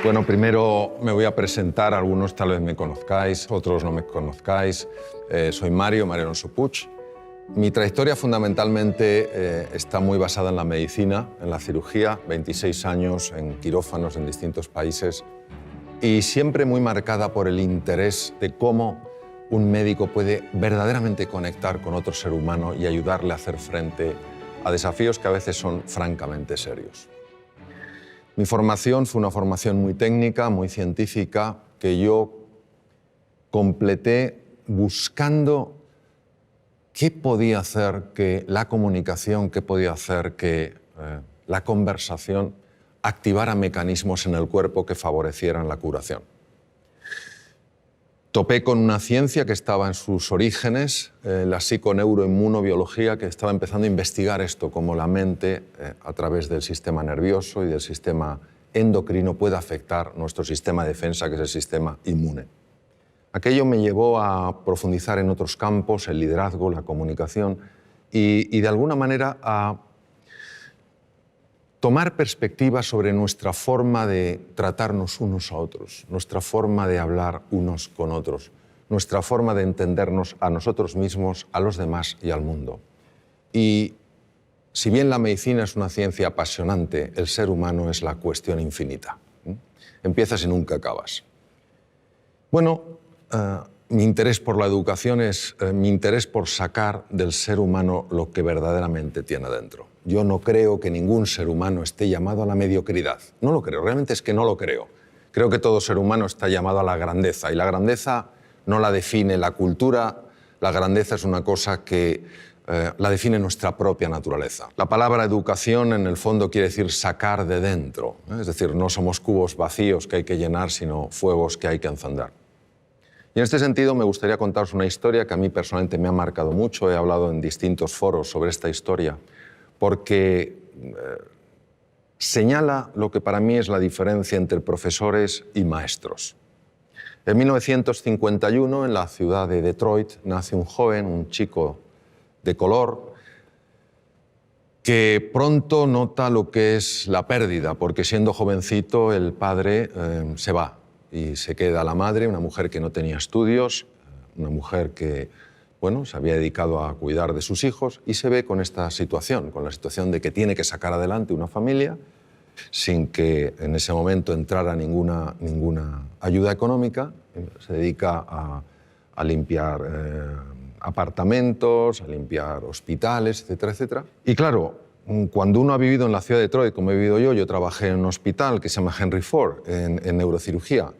Bueno, primero me voy a presentar, algunos tal vez me conozcáis, otros no me conozcáis. Soy Mario Alonso Puig. Mi trayectoria fundamentalmente está muy basada en la medicina, en la cirugía, 26 años en quirófanos en distintos países y siempre muy marcada por el interés de cómo un médico puede verdaderamente conectar con otro ser humano y ayudarle a hacer frente a desafíos que a veces son francamente serios. Mi formación fue una formación muy técnica, muy científica, que yo completé buscando qué podía hacer que la comunicación, qué podía hacer que la conversación activara mecanismos en el cuerpo que favorecieran la curación. Topé con una ciencia que estaba en sus orígenes, la psiconeuroinmunobiología, que estaba empezando a investigar esto, cómo la mente, a través del sistema nervioso y del sistema endocrino, puede afectar nuestro sistema de defensa, que es el sistema inmune. Aquello me llevó a profundizar en otros campos, el liderazgo, la comunicación, y de alguna manera a tomar perspectiva sobre nuestra forma de tratarnos unos a otros, nuestra forma de hablar unos con otros, nuestra forma de entendernos a nosotros mismos, a los demás y al mundo. Y si bien la medicina es una ciencia apasionante, el ser humano es la cuestión infinita. Empiezas y nunca acabas. Bueno, mi interés por la educación es mi interés por sacar del ser humano lo que verdaderamente tiene dentro. Yo no creo que ningún ser humano esté llamado a la mediocridad. No lo creo, realmente es que no lo creo. Creo que todo ser humano está llamado a la grandeza, y la grandeza no la define la cultura, la grandeza es una cosa que la define nuestra propia naturaleza. La palabra educación en el fondo quiere decir sacar de dentro, es decir, no somos cubos vacíos que hay que llenar, sino fuegos que hay que encender. Y en este sentido me gustaría contaros una historia que a mí personalmente me ha marcado mucho. He hablado en distintos foros sobre esta historia porque señala lo que para mí es la diferencia entre profesores y maestros. En 1951, en la ciudad de Detroit, nace un joven, un chico de color, que pronto nota lo que es la pérdida, porque siendo jovencito el padre se va. Y se queda la madre, una mujer que no tenía estudios, una mujer que, bueno, se había dedicado a cuidar de sus hijos, y se ve con esta situación, con la situación de que tiene que sacar adelante una familia sin que en ese momento entrara ninguna ayuda económica. Se dedica a limpiar apartamentos, a limpiar hospitales, etcétera, etcétera. Y claro, cuando uno ha vivido en la ciudad de Detroit, como he vivido yo trabajé en un hospital que se llama Henry Ford, en neurocirugía.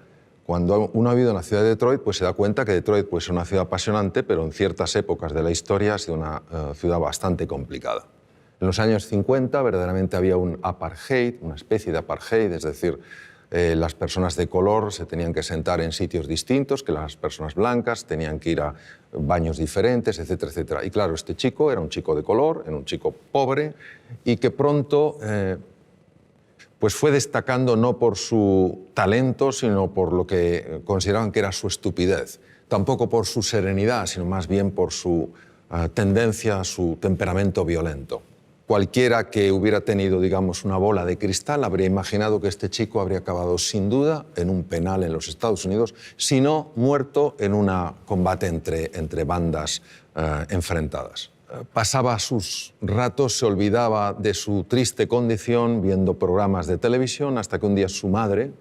Cuando uno ha vivido en la ciudad de Detroit, pues se da cuenta que Detroit pues, es una ciudad apasionante, pero en ciertas épocas de la historia ha sido una ciudad bastante complicada. En los años 50 verdaderamente había un apartheid, una especie de apartheid, es decir, las personas de color se tenían que sentar en sitios distintos que las personas blancas, tenían que ir a baños diferentes, etcétera, etcétera. Y claro, este chico era un chico de color, era un chico pobre y que pronto pues fue destacando no por su talento, sino por lo que consideraban que era su estupidez. Tampoco por su serenidad, sino más bien por su tendencia, su temperamento violento. Cualquiera que hubiera tenido, digamos, una bola de cristal habría imaginado que este chico habría acabado sin duda en un penal en los Estados Unidos, si no muerto en un combate entre bandas enfrentadas. Pasaba sus ratos, se olvidaba de su triste condición viendo programas de televisión, hasta que un día su madre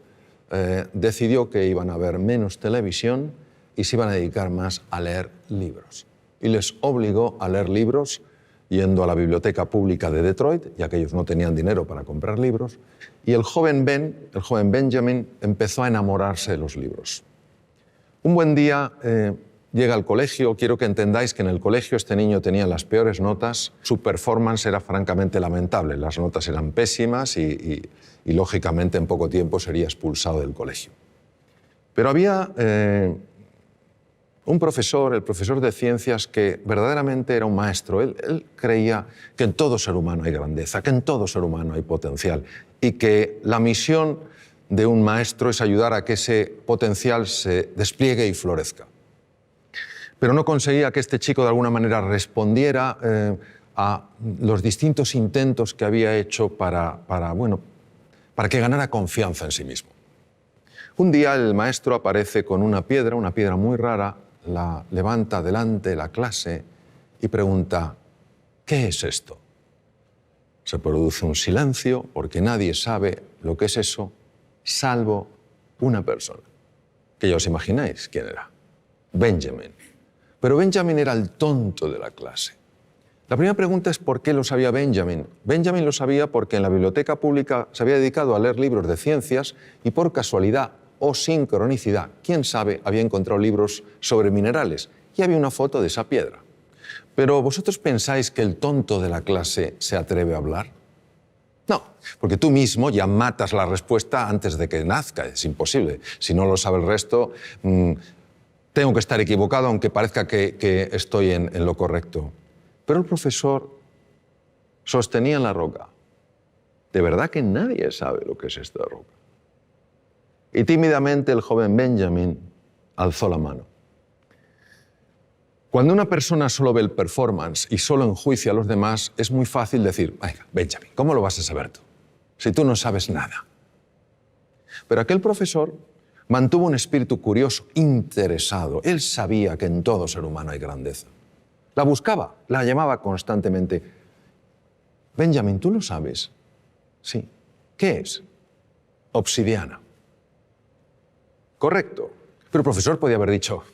decidió que iban a ver menos televisión y se iban a dedicar más a leer libros. Y les obligó a leer libros yendo a la biblioteca pública de Detroit, ya que ellos no tenían dinero para comprar libros, y el joven Benjamin, empezó a enamorarse de los libros. Un buen día llega al colegio. Quiero que entendáis que en el colegio este niño tenía las peores notas, su performance era francamente lamentable, las notas eran pésimas y lógicamente en poco tiempo sería expulsado del colegio. Pero había un profesor, el profesor de ciencias, que verdaderamente era un maestro. Él creía que en todo ser humano hay grandeza, que en todo ser humano hay potencial y que la misión de un maestro es ayudar a que ese potencial se despliegue y florezca. Pero no conseguía que este chico de alguna manera respondiera a los distintos intentos que había hecho para que ganara confianza en sí mismo. Un día el maestro aparece con una piedra muy rara, la levanta delante de la clase y pregunta, ¿qué es esto? Se produce un silencio porque nadie sabe lo que es eso, salvo una persona, que ya os imagináis quién era, Benjamin. Pero Benjamin era el tonto de la clase. La primera pregunta es ¿por qué lo sabía Benjamin? Benjamin lo sabía porque en la biblioteca pública se había dedicado a leer libros de ciencias y por casualidad o sincronicidad, quién sabe, había encontrado libros sobre minerales y había una foto de esa piedra. Pero ¿vosotros pensáis que el tonto de la clase se atreve a hablar? No, porque tú mismo ya matas la respuesta antes de que nazca, es imposible. Si no lo sabe el resto, tengo que estar equivocado aunque parezca que estoy en lo correcto. Pero el profesor sostenía en la roca. De verdad que nadie sabe lo que es esta roca. Y tímidamente el joven Benjamin alzó la mano. Cuando una persona solo ve el performance y solo enjuicia a los demás, es muy fácil decir, venga, Benjamin, ¿cómo lo vas a saber tú? Si tú no sabes nada. Pero aquel profesor mantuvo un espíritu curioso, interesado. Él sabía que en todo ser humano hay grandeza. La buscaba, la llamaba constantemente. Benjamin, ¿tú lo sabes? Sí. ¿Qué es? Obsidiana. Correcto. Pero el profesor podía haber dicho,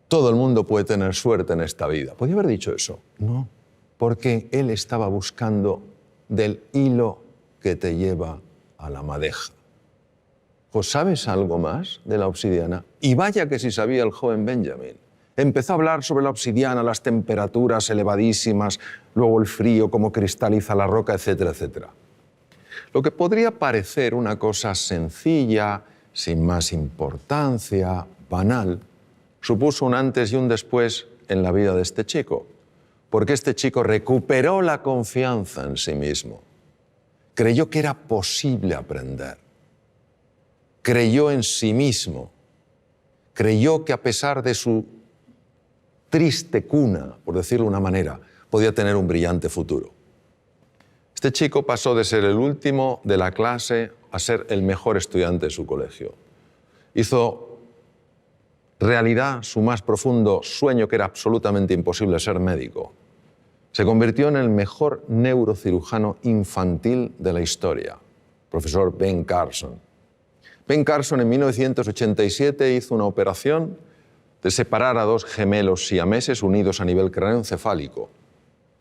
todo el mundo puede tener suerte en esta vida. ¿Podía haber dicho eso? No, porque él estaba buscando del hilo que te lleva a la madeja. ¿Pues sabes algo más de la obsidiana? Y vaya que sí sabía el joven Benjamin. Empezó a hablar sobre la obsidiana, las temperaturas elevadísimas, luego el frío, cómo cristaliza la roca, etcétera, etcétera. Lo que podría parecer una cosa sencilla, sin más importancia, banal, supuso un antes y un después en la vida de este chico, porque este chico recuperó la confianza en sí mismo, creyó que era posible aprender, creyó en sí mismo, creyó que a pesar de su triste cuna, por decirlo de una manera, podía tener un brillante futuro. Este chico pasó de ser el último de la clase a ser el mejor estudiante de su colegio. Hizo realidad su más profundo sueño, que era absolutamente imposible, ser médico. Se convirtió en el mejor neurocirujano infantil de la historia, profesor Ben Carson. Ben Carson en 1987 hizo una operación de separar a dos gemelos siameses unidos a nivel craneoencefálico.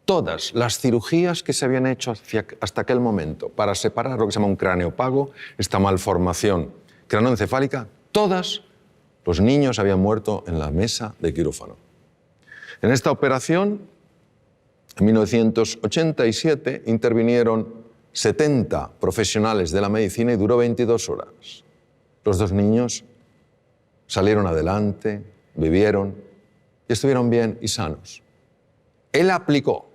Todas las cirugías que se habían hecho hasta aquel momento para separar lo que se llama un craneopago, esta malformación craneoencefálica, todas los niños habían muerto en la mesa de quirófano. En esta operación, en 1987, intervinieron 70 profesionales de la medicina y duró 22 horas. Los dos niños salieron adelante, vivieron y estuvieron bien y sanos. Él aplicó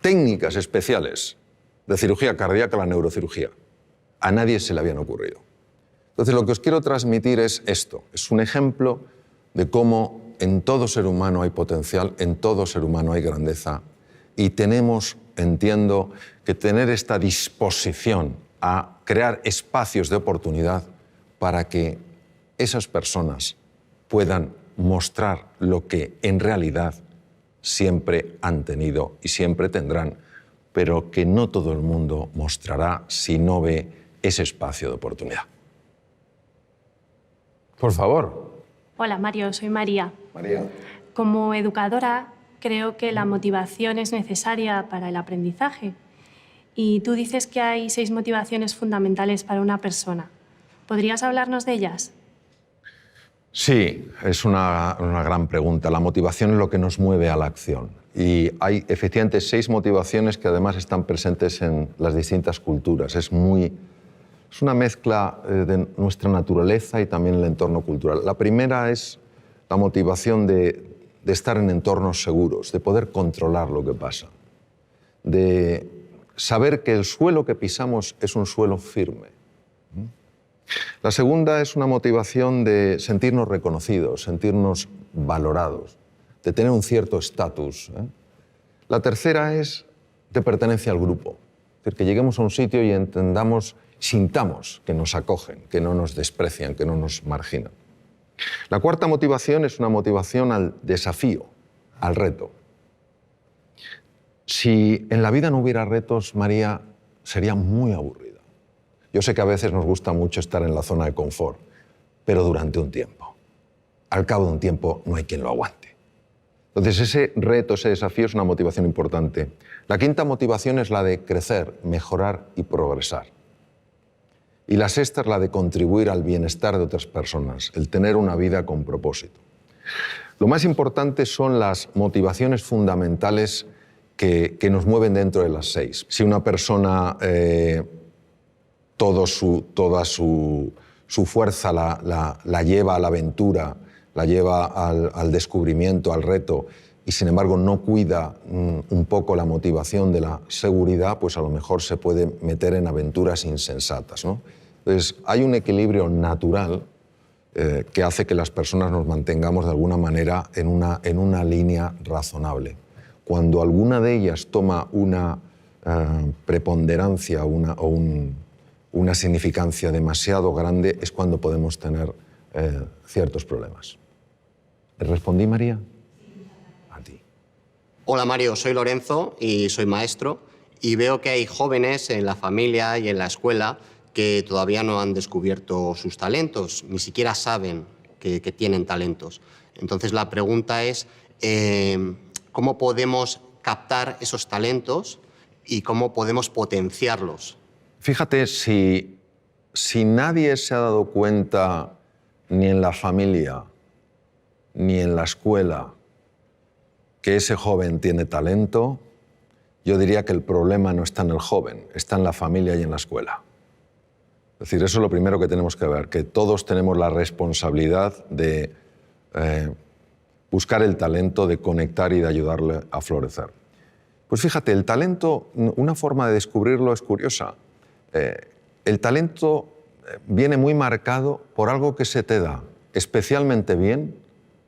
técnicas especiales de cirugía cardíaca a la neurocirugía. A nadie se le habían ocurrido. Entonces, lo que os quiero transmitir es esto. Es un ejemplo de cómo en todo ser humano hay potencial, en todo ser humano hay grandeza. Y tenemos, entiendo, que tener esta disposición a crear espacios de oportunidad para que esas personas puedan mostrar lo que en realidad siempre han tenido y siempre tendrán, pero que no todo el mundo mostrará si no ve ese espacio de oportunidad. Por favor. Hola, Mario, soy María. María. Como educadora, creo que la motivación es necesaria para el aprendizaje. Y tú dices que hay 6 motivaciones fundamentales para una persona. ¿Podrías hablarnos de ellas? Sí, es una gran pregunta. La motivación es lo que nos mueve a la acción. Y hay efectivamente 6 motivaciones que además están presentes en las distintas culturas. Es una mezcla de nuestra naturaleza y también el entorno cultural. La primera es la motivación de estar en entornos seguros, de poder controlar lo que pasa, de saber que el suelo que pisamos es un suelo firme. La segunda es una motivación de sentirnos reconocidos, sentirnos valorados, de tener un cierto estatus. La tercera es de pertenencia al grupo, es decir, que lleguemos a un sitio y entendamos, sintamos que nos acogen, que no nos desprecian, que no nos marginan. La cuarta motivación es una motivación al desafío, al reto. Si en la vida no hubiera retos, María, sería muy aburrida. Yo sé que a veces nos gusta mucho estar en la zona de confort, pero durante un tiempo. Al cabo de un tiempo no hay quien lo aguante. Entonces ese reto, ese desafío es una motivación importante. La quinta motivación es la de crecer, mejorar y progresar. Y la sexta es la de contribuir al bienestar de otras personas, el tener una vida con propósito. Lo más importante son las motivaciones fundamentales que nos mueven dentro de las 6. Si una persona toda su fuerza la lleva a la aventura, la lleva al descubrimiento, al reto, y sin embargo no cuida un poco la motivación de la seguridad, pues a lo mejor se puede meter en aventuras insensatas, ¿no? Entonces hay un equilibrio natural que hace que las personas nos mantengamos de alguna manera en una línea razonable. Cuando alguna de ellas toma una preponderancia o una significancia demasiado grande, es cuando podemos tener ciertos problemas. ¿Le respondí, María? A ti. Hola Mario, soy Lorenzo y soy maestro y veo que hay jóvenes en la familia y en la escuela que todavía no han descubierto sus talentos, ni siquiera saben que tienen talentos. Entonces la pregunta es, ¿cómo podemos captar esos talentos y cómo podemos potenciarlos? Fíjate, si nadie se ha dado cuenta, ni en la familia, ni en la escuela, que ese joven tiene talento, yo diría que el problema no está en el joven, está en la familia y en la escuela. Es decir, eso es lo primero que tenemos que ver, que todos tenemos la responsabilidad de buscar el talento, de conectar y de ayudarle a florecer. Pues fíjate, el talento, una forma de descubrirlo es curiosa. El talento viene muy marcado por algo que se te da especialmente bien,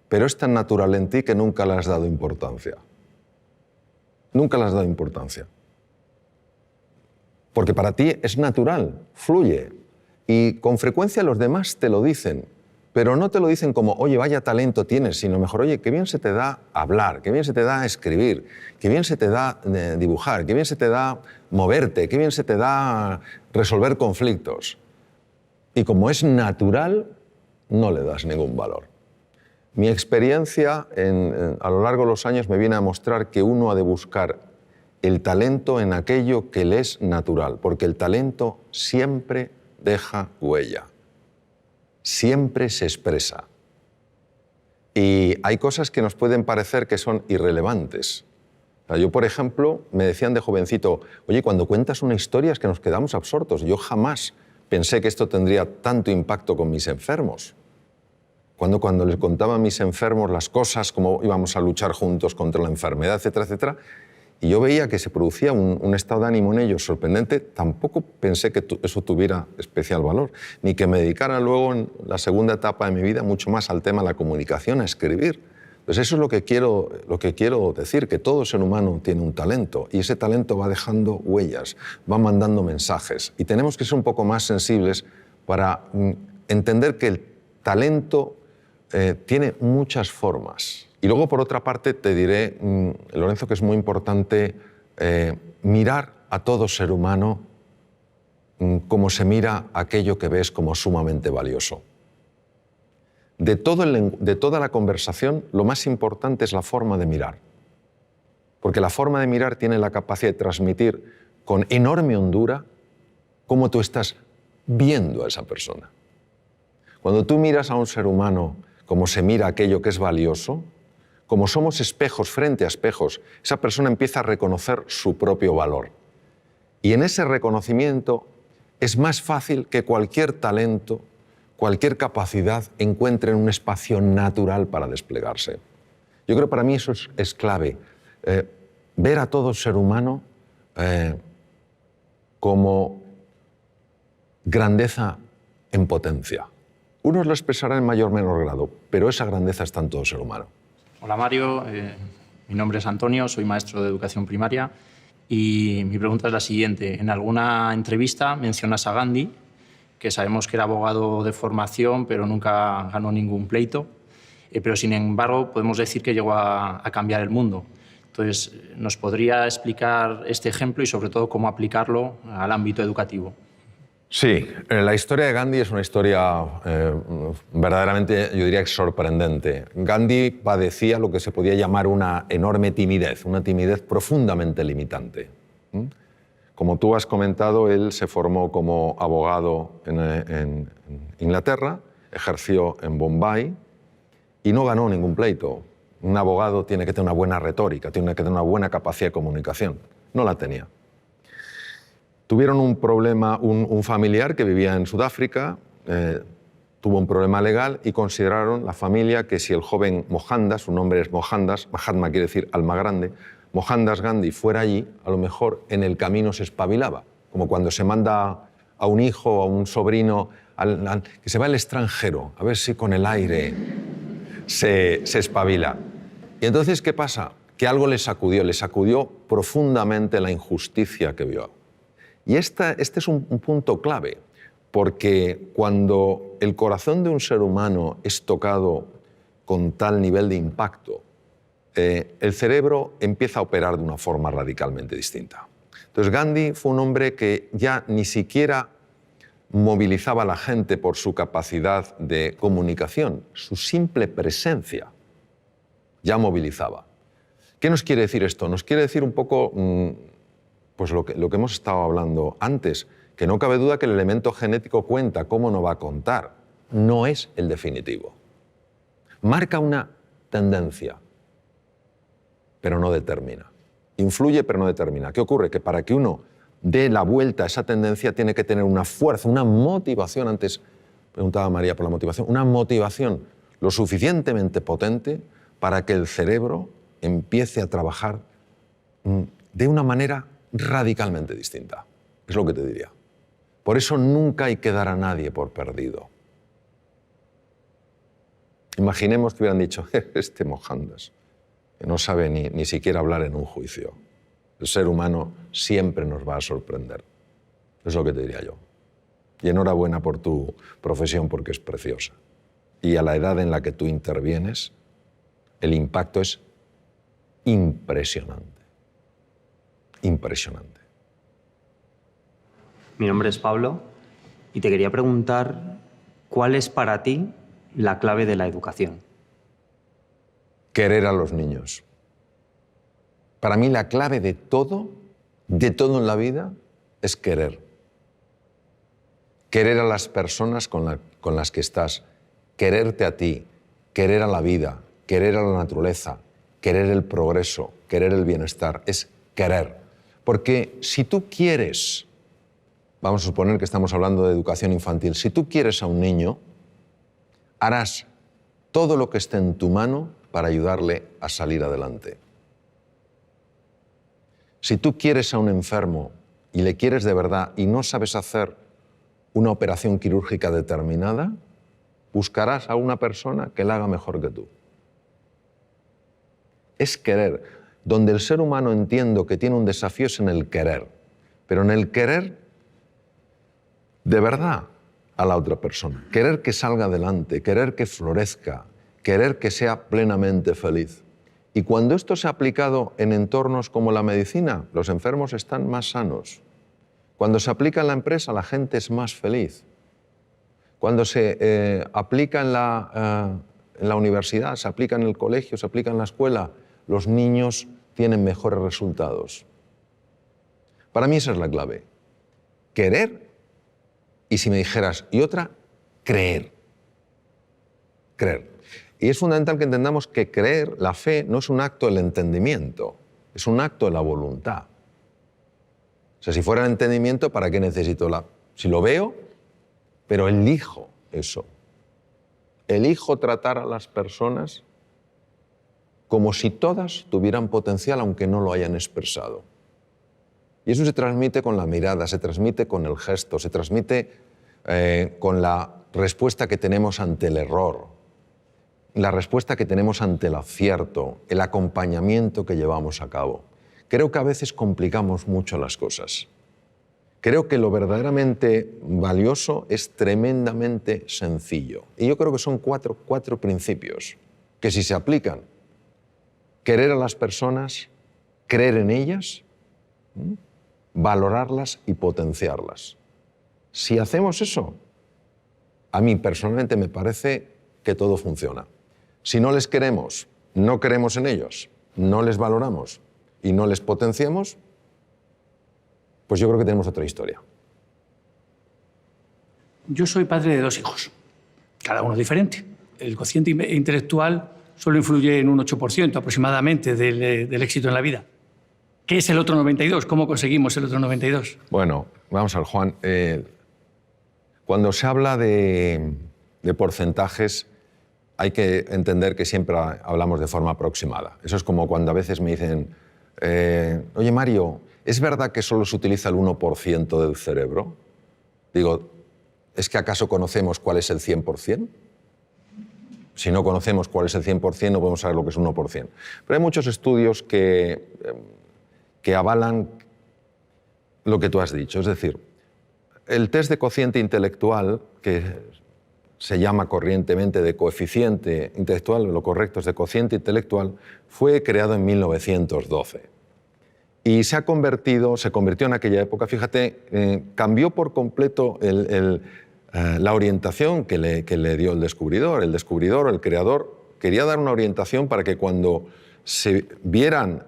pero es tan natural en ti que nunca le has dado importancia. Nunca le has dado importancia. Porque para ti es natural, fluye. Y con frecuencia los demás te lo dicen, pero no te lo dicen como, oye, vaya talento tienes, sino mejor, oye, qué bien se te da hablar, qué bien se te da escribir, qué bien se te da dibujar, qué bien se te da moverte, qué bien se te da resolver conflictos. Y como es natural, no le das ningún valor. Mi experiencia a lo largo de los años me viene a mostrar que uno ha de buscar el talento en aquello que le es natural, porque el talento siempre deja huella, siempre se expresa. Y hay cosas que nos pueden parecer que son irrelevantes. Yo, por ejemplo, me decían de jovencito, oye, cuando cuentas una historia es que nos quedamos absortos. Yo jamás pensé que esto tendría tanto impacto con mis enfermos. Cuando les contaba a mis enfermos las cosas, cómo íbamos a luchar juntos contra la enfermedad, etcétera, etcétera, y yo veía que se producía un estado de ánimo en ellos sorprendente, tampoco pensé que eso tuviera especial valor, ni que me dedicara luego en la segunda etapa de mi vida mucho más al tema de la comunicación, a escribir. Pues eso es lo que quiero decir, que todo ser humano tiene un talento y ese talento va dejando huellas, va mandando mensajes y tenemos que ser un poco más sensibles para entender que el talento tiene muchas formas. Y luego, por otra parte, te diré, Lorenzo, que es muy importante mirar a todo ser humano como se mira aquello que ves como sumamente valioso. De toda la conversación, lo más importante es la forma de mirar. Porque la forma de mirar tiene la capacidad de transmitir con enorme hondura cómo tú estás viendo a esa persona. Cuando tú miras a un ser humano como se mira aquello que es valioso, como somos espejos frente a espejos, esa persona empieza a reconocer su propio valor. Y en ese reconocimiento es más fácil que cualquier talento, cualquier capacidad encuentre un espacio natural para desplegarse. Yo creo que para mí eso es clave. Ver a todo ser humano como grandeza en potencia. Unos lo expresarán en mayor o menor grado, pero esa grandeza está en todo ser humano. Hola Mario, mi nombre es Antonio, soy maestro de educación primaria Y mi pregunta es la siguiente. En alguna entrevista mencionas a Gandhi, que sabemos que era abogado de formación, pero nunca ganó ningún pleito. Pero, sin embargo, podemos decir que llegó a cambiar el mundo. Entonces, ¿nos podría explicar este ejemplo y, sobre todo, cómo aplicarlo al ámbito educativo? Sí, la historia de Gandhi es una historia verdaderamente, yo diría, sorprendente. Gandhi padecía lo que se podía llamar una enorme timidez, una timidez profundamente limitante. Como tú has comentado, él se formó como abogado en Inglaterra, ejerció en Bombay y no ganó ningún pleito. Un abogado tiene que tener una buena retórica, tiene que tener una buena capacidad de comunicación. No la tenía. Tuvieron un problema, un familiar que vivía en Sudáfrica, tuvo un problema legal y consideraron la familia que si el joven Mohandas, su nombre es Mohandas, Mahatma quiere decir alma grande, Mohandas Gandhi fuera allí, a lo mejor en el camino se espabilaba, como cuando se manda a un hijo o a un sobrino que se va al extranjero, a ver si con el aire se espabila. Y entonces, ¿qué pasa? Que algo le sacudió profundamente la injusticia que vio. Y este es un punto clave, porque cuando el corazón de un ser humano es tocado con tal nivel de impacto, el cerebro empieza a operar de una forma radicalmente distinta. Entonces Gandhi fue un hombre que ya ni siquiera movilizaba a la gente por su capacidad de comunicación, su simple presencia ya movilizaba. ¿Qué nos quiere decir esto? Nos quiere decir un poco pues lo que hemos estado hablando antes, que no cabe duda que el elemento genético cuenta, ¿cómo no va a contar? No es el definitivo. Marca una tendencia, pero no determina. Influye, pero no determina. ¿Qué ocurre? Que para que uno dé la vuelta a esa tendencia tiene que tener una fuerza, una motivación. Antes preguntaba María por la motivación. Una motivación lo suficientemente potente para que el cerebro empiece a trabajar de una manera radicalmente distinta. Es lo que te diría. Por eso nunca hay que dar a nadie por perdido. Imaginemos que hubieran dicho, este Mohandas, que no sabe ni siquiera hablar en un juicio. El ser humano siempre nos va a sorprender. Es lo que te diría yo. Y enhorabuena por tu profesión porque es preciosa. Y a la edad en la que tú intervienes, el impacto es impresionante. Impresionante. Mi nombre es Pablo y te quería preguntar ¿cuál es para ti la clave de la educación? Querer a los niños. Para mí la clave de todo en la vida es querer. Querer a las personas con las que estás, quererte a ti, querer a la vida, querer a la naturaleza, querer el progreso, querer el bienestar, es querer. Porque si tú quieres, vamos a suponer que estamos hablando de educación infantil, si tú quieres a un niño, harás todo lo que esté en tu mano para ayudarle a salir adelante. Si tú quieres a un enfermo y le quieres de verdad y no sabes hacer una operación quirúrgica determinada, buscarás a una persona que la haga mejor que tú. Es querer. Donde el ser humano entiendo que tiene un desafío es en el querer, pero en el querer de verdad a la otra persona. Querer que salga adelante, querer que florezca, querer que sea plenamente feliz. Y cuando esto se ha aplicado en entornos como la medicina, los enfermos están más sanos. Cuando se aplica en la empresa, la gente es más feliz. Cuando se aplica en la universidad, se aplica en el colegio, se aplica en la escuela, los niños tienen mejores resultados. Para mí esa es la clave. Querer y, si me dijeras, y otra, creer. Creer. Y es fundamental que entendamos que creer, la fe, no es un acto del entendimiento, es un acto de la voluntad. O sea, si fuera el entendimiento, ¿para qué necesito la...? Si lo veo, pero elijo eso. Elijo tratar a las personas como si todas tuvieran potencial, aunque no lo hayan expresado. Y eso se transmite con la mirada, se transmite con el gesto, se transmite con la respuesta que tenemos ante el error, la respuesta que tenemos ante el acierto, el acompañamiento que llevamos a cabo. Creo que a veces complicamos mucho las cosas. Creo que lo verdaderamente valioso es tremendamente sencillo. Y yo creo que son cuatro principios que si se aplican, querer a las personas, creer en ellas, valorarlas y potenciarlas. Si hacemos eso, a mí personalmente me parece que todo funciona. Si no les queremos, no creemos en ellos, no les valoramos y no les potenciamos, pues yo creo que tenemos otra historia. Yo soy padre de 2 hijos, cada uno diferente. El cociente intelectual solo influye en un 8% aproximadamente del éxito en la vida. ¿Qué es el otro 92%? ¿Cómo conseguimos el otro 92%? Bueno, vamos a ver, Juan. Cuando se habla de porcentajes, hay que entender que siempre hablamos de forma aproximada. Eso es como cuando a veces me dicen, oye, Mario, ¿es verdad que solo se utiliza el 1% del cerebro? Digo, ¿es que acaso conocemos cuál es el 100%? Si no conocemos cuál es el 100%, no podemos saber lo que es un 1%. Pero hay muchos estudios que avalan lo que tú has dicho. Es decir, el test de cociente intelectual, que se llama corrientemente de coeficiente intelectual, lo correcto es de cociente intelectual, fue creado en 1912. Y se convirtió en aquella época, fíjate, cambió por completo la orientación que le dio el descubridor. El descubridor o el creador quería dar una orientación para que cuando se vieran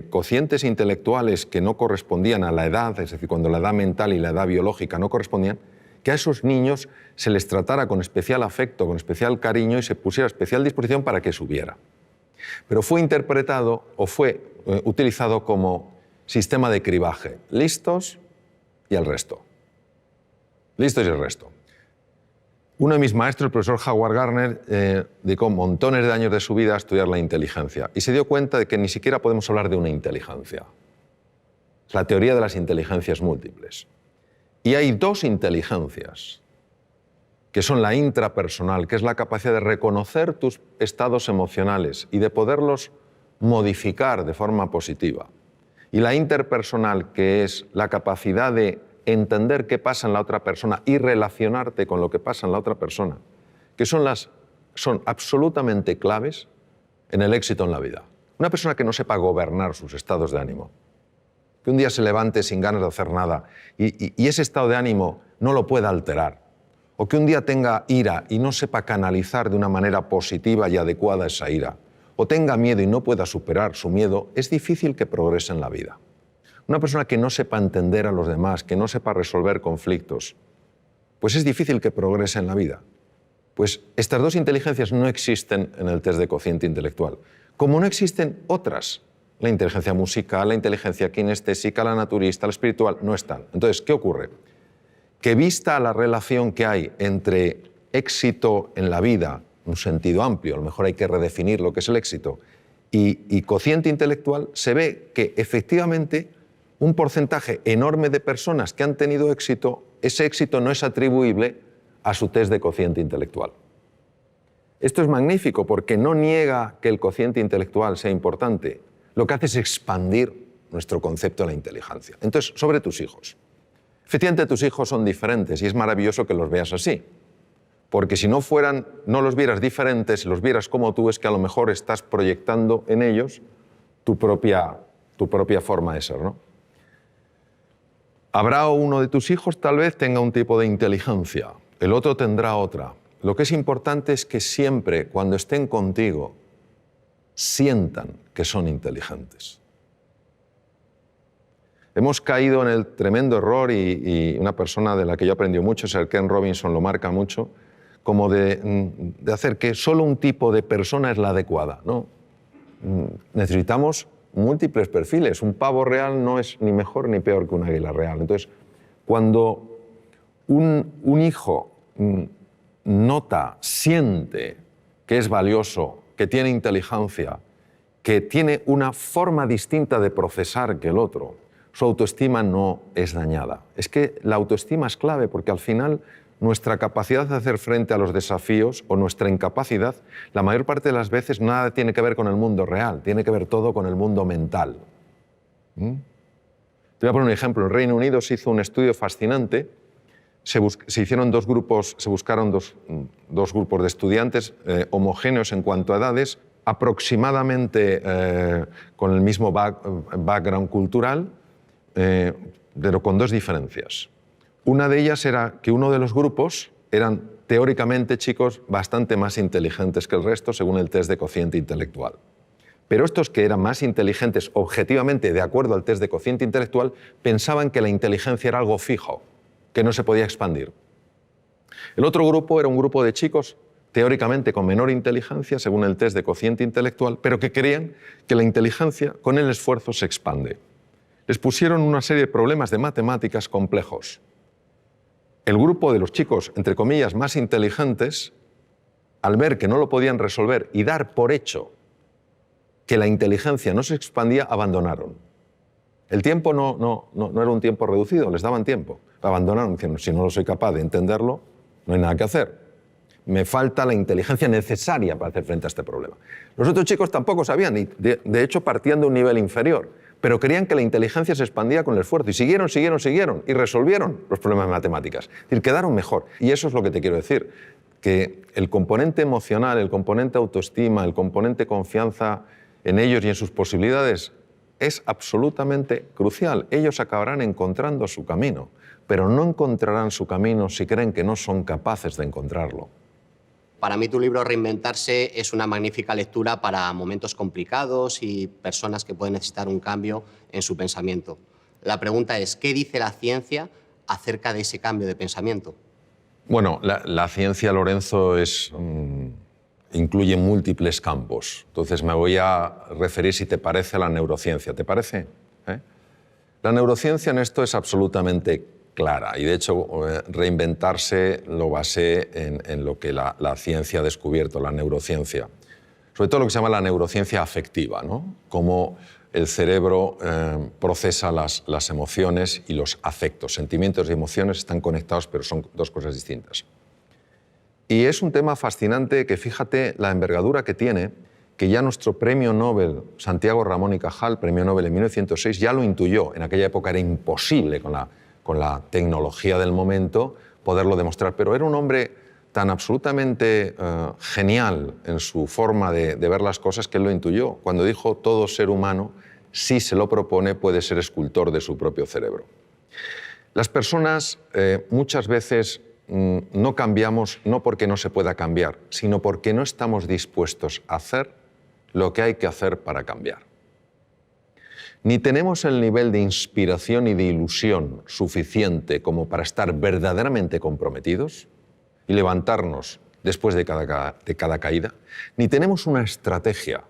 cocientes intelectuales que no correspondían a la edad, es decir, cuando la edad mental y la edad biológica no correspondían, que a esos niños se les tratara con especial afecto, con especial cariño y se pusiera a especial disposición para que subiera. Pero fue interpretado o fue utilizado como sistema de cribaje. Listos y el resto. Listos y el resto. Uno de mis maestros, el profesor Howard Gardner, dedicó montones de años de su vida a estudiar la inteligencia y se dio cuenta de que ni siquiera podemos hablar de una inteligencia. La teoría de las inteligencias múltiples. Y hay 2 inteligencias, que son la intrapersonal, que es la capacidad de reconocer tus estados emocionales y de poderlos modificar de forma positiva. Y la interpersonal, que es la capacidad de entender qué pasa en la otra persona y relacionarte con lo que pasa en la otra persona, que son absolutamente claves en el éxito en la vida. Una persona que no sepa gobernar sus estados de ánimo, que un día se levante sin ganas de hacer nada y ese estado de ánimo no lo pueda alterar, o que un día tenga ira y no sepa canalizar de una manera positiva y adecuada esa ira, o tenga miedo y no pueda superar su miedo, es difícil que progrese en la vida. Una persona que no sepa entender a los demás, que no sepa resolver conflictos, pues es difícil que progrese en la vida. Pues estas 2 inteligencias no existen en el test de cociente intelectual, como no existen otras. La inteligencia musical, la inteligencia kinestésica, la naturista, la espiritual, no están. Entonces, ¿qué ocurre? Que vista la relación que hay entre éxito en la vida, un sentido amplio, a lo mejor hay que redefinir lo que es el éxito, y cociente intelectual, se ve que efectivamente un porcentaje enorme de personas que han tenido éxito, ese éxito no es atribuible a su test de cociente intelectual. Esto es magnífico porque no niega que el cociente intelectual sea importante, lo que hace es expandir nuestro concepto de la inteligencia. Entonces, sobre tus hijos. Efectivamente, tus hijos son diferentes y es maravilloso que los veas así. Porque si no los vieras diferentes, si los vieras como tú, es que a lo mejor estás proyectando en ellos tu propia forma de ser, ¿no? Habrá uno de tus hijos, tal vez tenga un tipo de inteligencia, el otro tendrá otra. Lo que es importante es que siempre, cuando estén contigo, sientan que son inteligentes. Hemos caído en el tremendo error, y una persona de la que yo aprendí mucho, Sir Ken Robinson lo marca mucho, como de hacer que solo un tipo de persona es la adecuada, ¿no? Necesitamos múltiples perfiles. Un pavo real no es ni mejor ni peor que un águila real. Entonces, cuando un hijo nota, siente que es valioso, que tiene inteligencia, que tiene una forma distinta de procesar que el otro, su autoestima no es dañada. Es que la autoestima es clave porque al final nuestra capacidad de hacer frente a los desafíos o nuestra incapacidad, la mayor parte de las veces nada tiene que ver con el mundo real, tiene que ver todo con el mundo mental. Te voy a poner un ejemplo. En el Reino Unido se hizo un estudio fascinante. Se hicieron dos grupos, se buscaron dos grupos de estudiantes homogéneos en cuanto a edades, aproximadamente con el mismo background cultural, pero con dos diferencias. Una de ellas era que uno de los grupos eran teóricamente chicos bastante más inteligentes que el resto según el test de cociente intelectual. Pero estos que eran más inteligentes objetivamente de acuerdo al test de cociente intelectual pensaban que la inteligencia era algo fijo, que no se podía expandir. El otro grupo era un grupo de chicos teóricamente con menor inteligencia según el test de cociente intelectual, pero que creían que la inteligencia con el esfuerzo se expande. Les pusieron una serie de problemas de matemáticas complejos. El grupo de los chicos, entre comillas, más inteligentes, al ver que no lo podían resolver y dar por hecho que la inteligencia no se expandía, abandonaron. El tiempo no era un tiempo reducido, les daban tiempo. Abandonaron diciendo, si no lo soy capaz de entenderlo, no hay nada que hacer. Me falta la inteligencia necesaria para hacer frente a este problema. Los otros chicos tampoco sabían, y de hecho partían de un nivel inferior, pero creían que la inteligencia se expandía con el esfuerzo y siguieron y resolvieron los problemas de matemáticas. Es decir, quedaron mejor. Y eso es lo que te quiero decir, que el componente emocional, el componente autoestima, el componente confianza en ellos y en sus posibilidades es absolutamente crucial. Ellos acabarán encontrando su camino, pero no encontrarán su camino si creen que no son capaces de encontrarlo. Para mí tu libro Reinventarse es una magnífica lectura para momentos complicados y personas que pueden necesitar un cambio en su pensamiento. La pregunta es, ¿qué dice la ciencia acerca de ese cambio de pensamiento? Bueno, la ciencia, Lorenzo, incluye múltiples campos. Entonces me voy a referir, si te parece, a la neurociencia. ¿Te parece? La neurociencia en esto es absolutamente clara y, de hecho, Reinventarse lo basé en lo que la ciencia ha descubierto, la neurociencia. Sobre todo lo que se llama la neurociencia afectiva, ¿no? Cómo el cerebro procesa las emociones y los afectos. Sentimientos y emociones están conectados, pero son dos cosas distintas. Y es un tema fascinante que, fíjate la envergadura que tiene, que ya nuestro premio Nobel, Santiago Ramón y Cajal, premio Nobel en 1906, ya lo intuyó. En aquella época era imposible con la tecnología del momento poderlo demostrar, pero era un hombre tan absolutamente genial en su forma de ver las cosas que él lo intuyó. Cuando dijo, todo ser humano, si se lo propone, puede ser escultor de su propio cerebro. Las personas muchas veces no cambiamos no porque no se pueda cambiar, sino porque no estamos dispuestos a hacer lo que hay que hacer para cambiar. Ni tenemos el nivel de inspiración y de ilusión suficiente como para estar verdaderamente comprometidos y levantarnos después de cada caída, ni tenemos una estrategia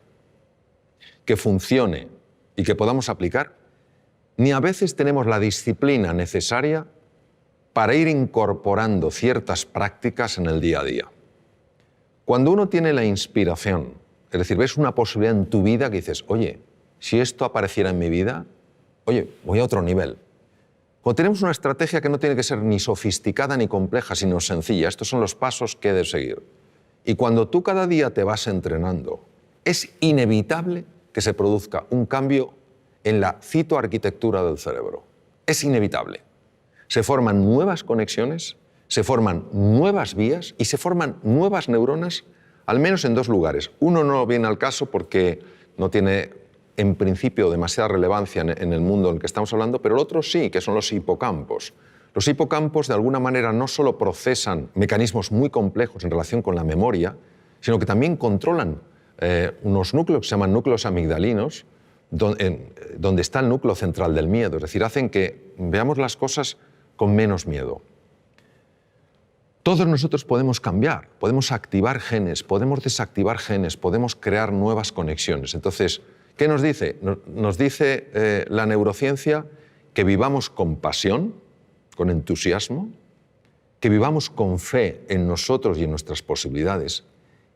que funcione y que podamos aplicar, ni a veces tenemos la disciplina necesaria para ir incorporando ciertas prácticas en el día a día. Cuando uno tiene la inspiración, es decir, ves una posibilidad en tu vida que dices, oye, si esto apareciera en mi vida, oye, voy a otro nivel. Cuando tenemos una estrategia que no tiene que ser ni sofisticada ni compleja, sino sencilla, estos son los pasos que he de seguir. Y cuando tú cada día te vas entrenando, es inevitable que se produzca un cambio en la citoarquitectura del cerebro. Es inevitable. Se forman nuevas conexiones, se forman nuevas vías y se forman nuevas neuronas, al menos en dos lugares. Uno no viene al caso porque no tiene, en principio, demasiada relevancia en el mundo en el que estamos hablando, pero el otro sí, que son los hipocampos. Los hipocampos, de alguna manera, no solo procesan mecanismos muy complejos en relación con la memoria, sino que también controlan unos núcleos que se llaman núcleos amigdalinos, donde está el núcleo central del miedo. Es decir, hacen que veamos las cosas con menos miedo. Todos nosotros podemos cambiar, podemos activar genes, podemos desactivar genes, podemos crear nuevas conexiones. Entonces, ¿qué nos dice? Nos dice la neurociencia que vivamos con pasión, con entusiasmo, que vivamos con fe en nosotros y en nuestras posibilidades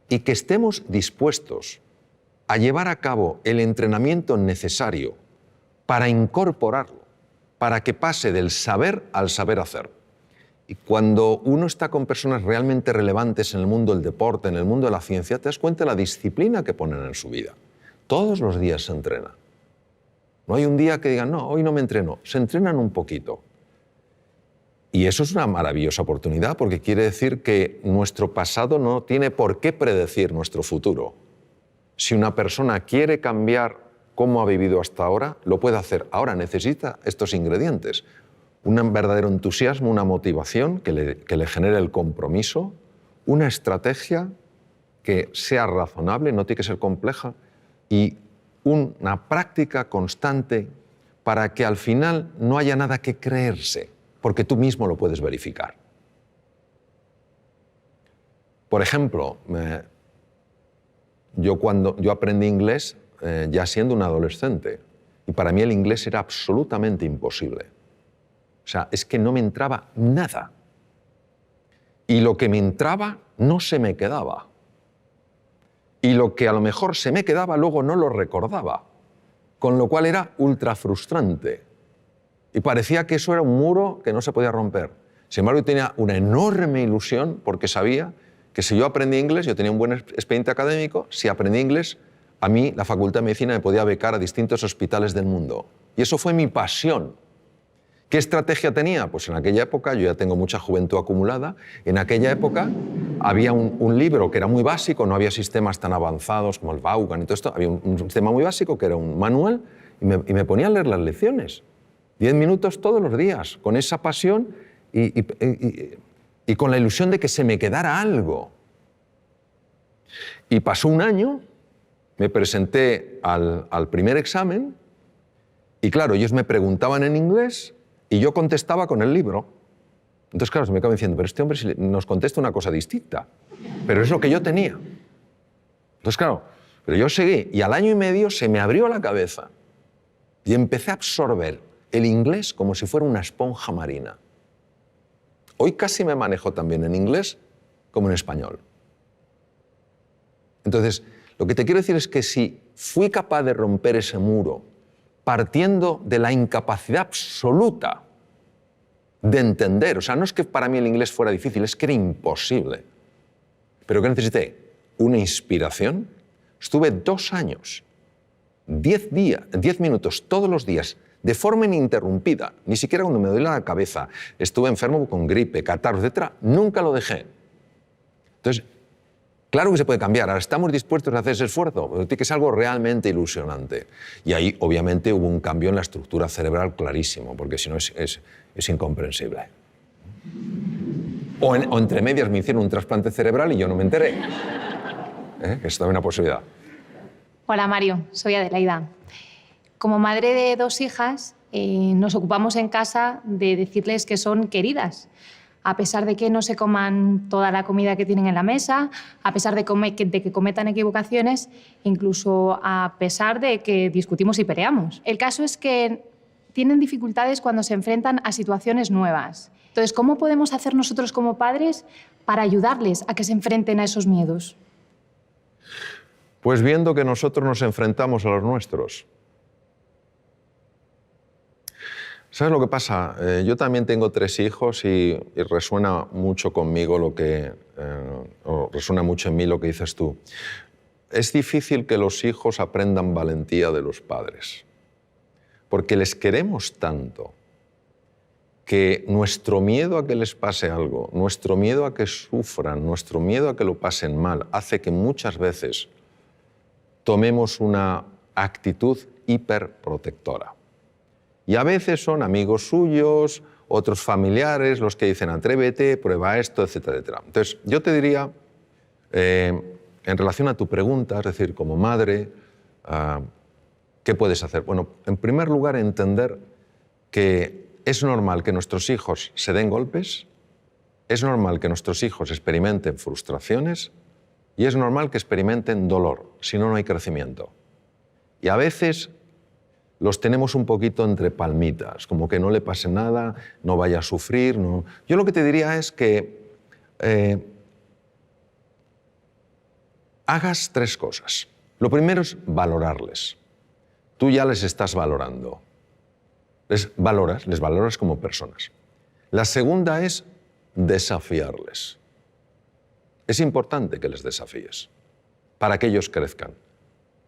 y que estemos dispuestos a llevar a cabo el entrenamiento necesario para incorporarlo, para que pase del saber al saber hacer. Y cuando uno está con personas realmente relevantes en el mundo del deporte, en el mundo de la ciencia, te das cuenta de la disciplina que ponen en su vida. Todos los días se entrena. No hay un día que digan, no, hoy no me entreno. Se entrenan un poquito. Y eso es una maravillosa oportunidad porque quiere decir que nuestro pasado no tiene por qué predecir nuestro futuro. Si una persona quiere cambiar cómo ha vivido hasta ahora, lo puede hacer. Ahora necesita estos ingredientes. Un verdadero entusiasmo, una motivación que le genere el compromiso, una estrategia que sea razonable, no tiene que ser compleja, y una práctica constante para que al final no haya nada que creerse, porque tú mismo lo puedes verificar. Por ejemplo, yo aprendí inglés ya siendo un adolescente, y para mí el inglés era absolutamente imposible. O sea, es que no me entraba nada. Y lo que me entraba no se me quedaba. Y lo que a lo mejor se me quedaba luego no lo recordaba. Con lo cual era ultra frustrante. Y parecía que eso era un muro que no se podía romper. Sin embargo, yo tenía una enorme ilusión porque sabía que si yo aprendí inglés, yo tenía un buen expediente académico, si aprendí inglés, a mí la Facultad de Medicina me podía becar a distintos hospitales del mundo. Y eso fue mi pasión. ¿Qué estrategia tenía? Pues en aquella época, yo ya tengo mucha juventud acumulada, en aquella época había un libro que era muy básico, no había sistemas tan avanzados como el Vaughan y todo esto, había un sistema muy básico que era un manual y me ponía a leer las lecciones. 10 minutos todos los días, con esa pasión y con la ilusión de que se me quedara algo. Y pasó un año, me presenté al primer examen y claro, ellos me preguntaban en inglés y yo contestaba con el libro. Entonces, claro, se me acaba diciendo, pero este hombre nos contesta una cosa distinta. Pero es lo que yo tenía. Entonces, claro, pero yo seguí y al año y medio se me abrió la cabeza y empecé a absorber el inglés como si fuera una esponja marina. Hoy casi me manejo también en inglés como en español. Entonces, lo que te quiero decir es que si fui capaz de romper ese muro partiendo de la incapacidad absoluta de entender, o sea, no es que para mí el inglés fuera difícil, es que era imposible. Pero que necesité una inspiración. Estuve 2 años, 10 minutos todos los días, de forma ininterrumpida, ni siquiera cuando me dolía la cabeza, estuve enfermo con gripe, catarro, etc., nunca lo dejé. Entonces, claro que se puede cambiar, ahora estamos dispuestos a hacer ese esfuerzo, pero tiene que ser algo realmente ilusionante. Y ahí, obviamente, hubo un cambio en la estructura cerebral clarísimo, porque si no es incomprensible. O entre medias me hicieron un trasplante cerebral y yo no me enteré. Es también una posibilidad. Hola Mario, soy Adelaida. Como madre de 2 hijas, nos ocupamos en casa de decirles que son queridas, a pesar de que no se coman toda la comida que tienen en la mesa, a pesar de que cometan equivocaciones, incluso a pesar de que discutimos y peleamos. El caso es que tienen dificultades cuando se enfrentan a situaciones nuevas. Entonces, ¿cómo podemos hacer nosotros como padres para ayudarles a que se enfrenten a esos miedos? Pues viendo que nosotros nos enfrentamos a los nuestros. ¿Sabes lo que pasa? Yo también tengo 3 hijos y resuena mucho conmigo o resuena mucho en mí lo que dices tú. Es difícil que los hijos aprendan valentía de los padres, porque les queremos tanto que nuestro miedo a que les pase algo, nuestro miedo a que sufran, nuestro miedo a que lo pasen mal, hace que muchas veces tomemos una actitud hiperprotectora. Y a veces son amigos suyos, otros familiares, los que dicen atrévete, prueba esto, etcétera, etcétera. Entonces, yo te diría, en relación a tu pregunta, es decir, como madre, ¿qué puedes hacer? Bueno, en primer lugar, entender que es normal que nuestros hijos se den golpes, es normal que nuestros hijos experimenten frustraciones y es normal que experimenten dolor, si no, no hay crecimiento. Y a veces los tenemos un poquito entre palmitas, como que no le pase nada, no vaya a sufrir. No. Yo lo que te diría es que hagas 3 cosas. Lo primero es valorarles. Tú ya les estás valorando. Les valoras como personas. La segunda es desafiarles. Es importante que les desafíes para que ellos crezcan.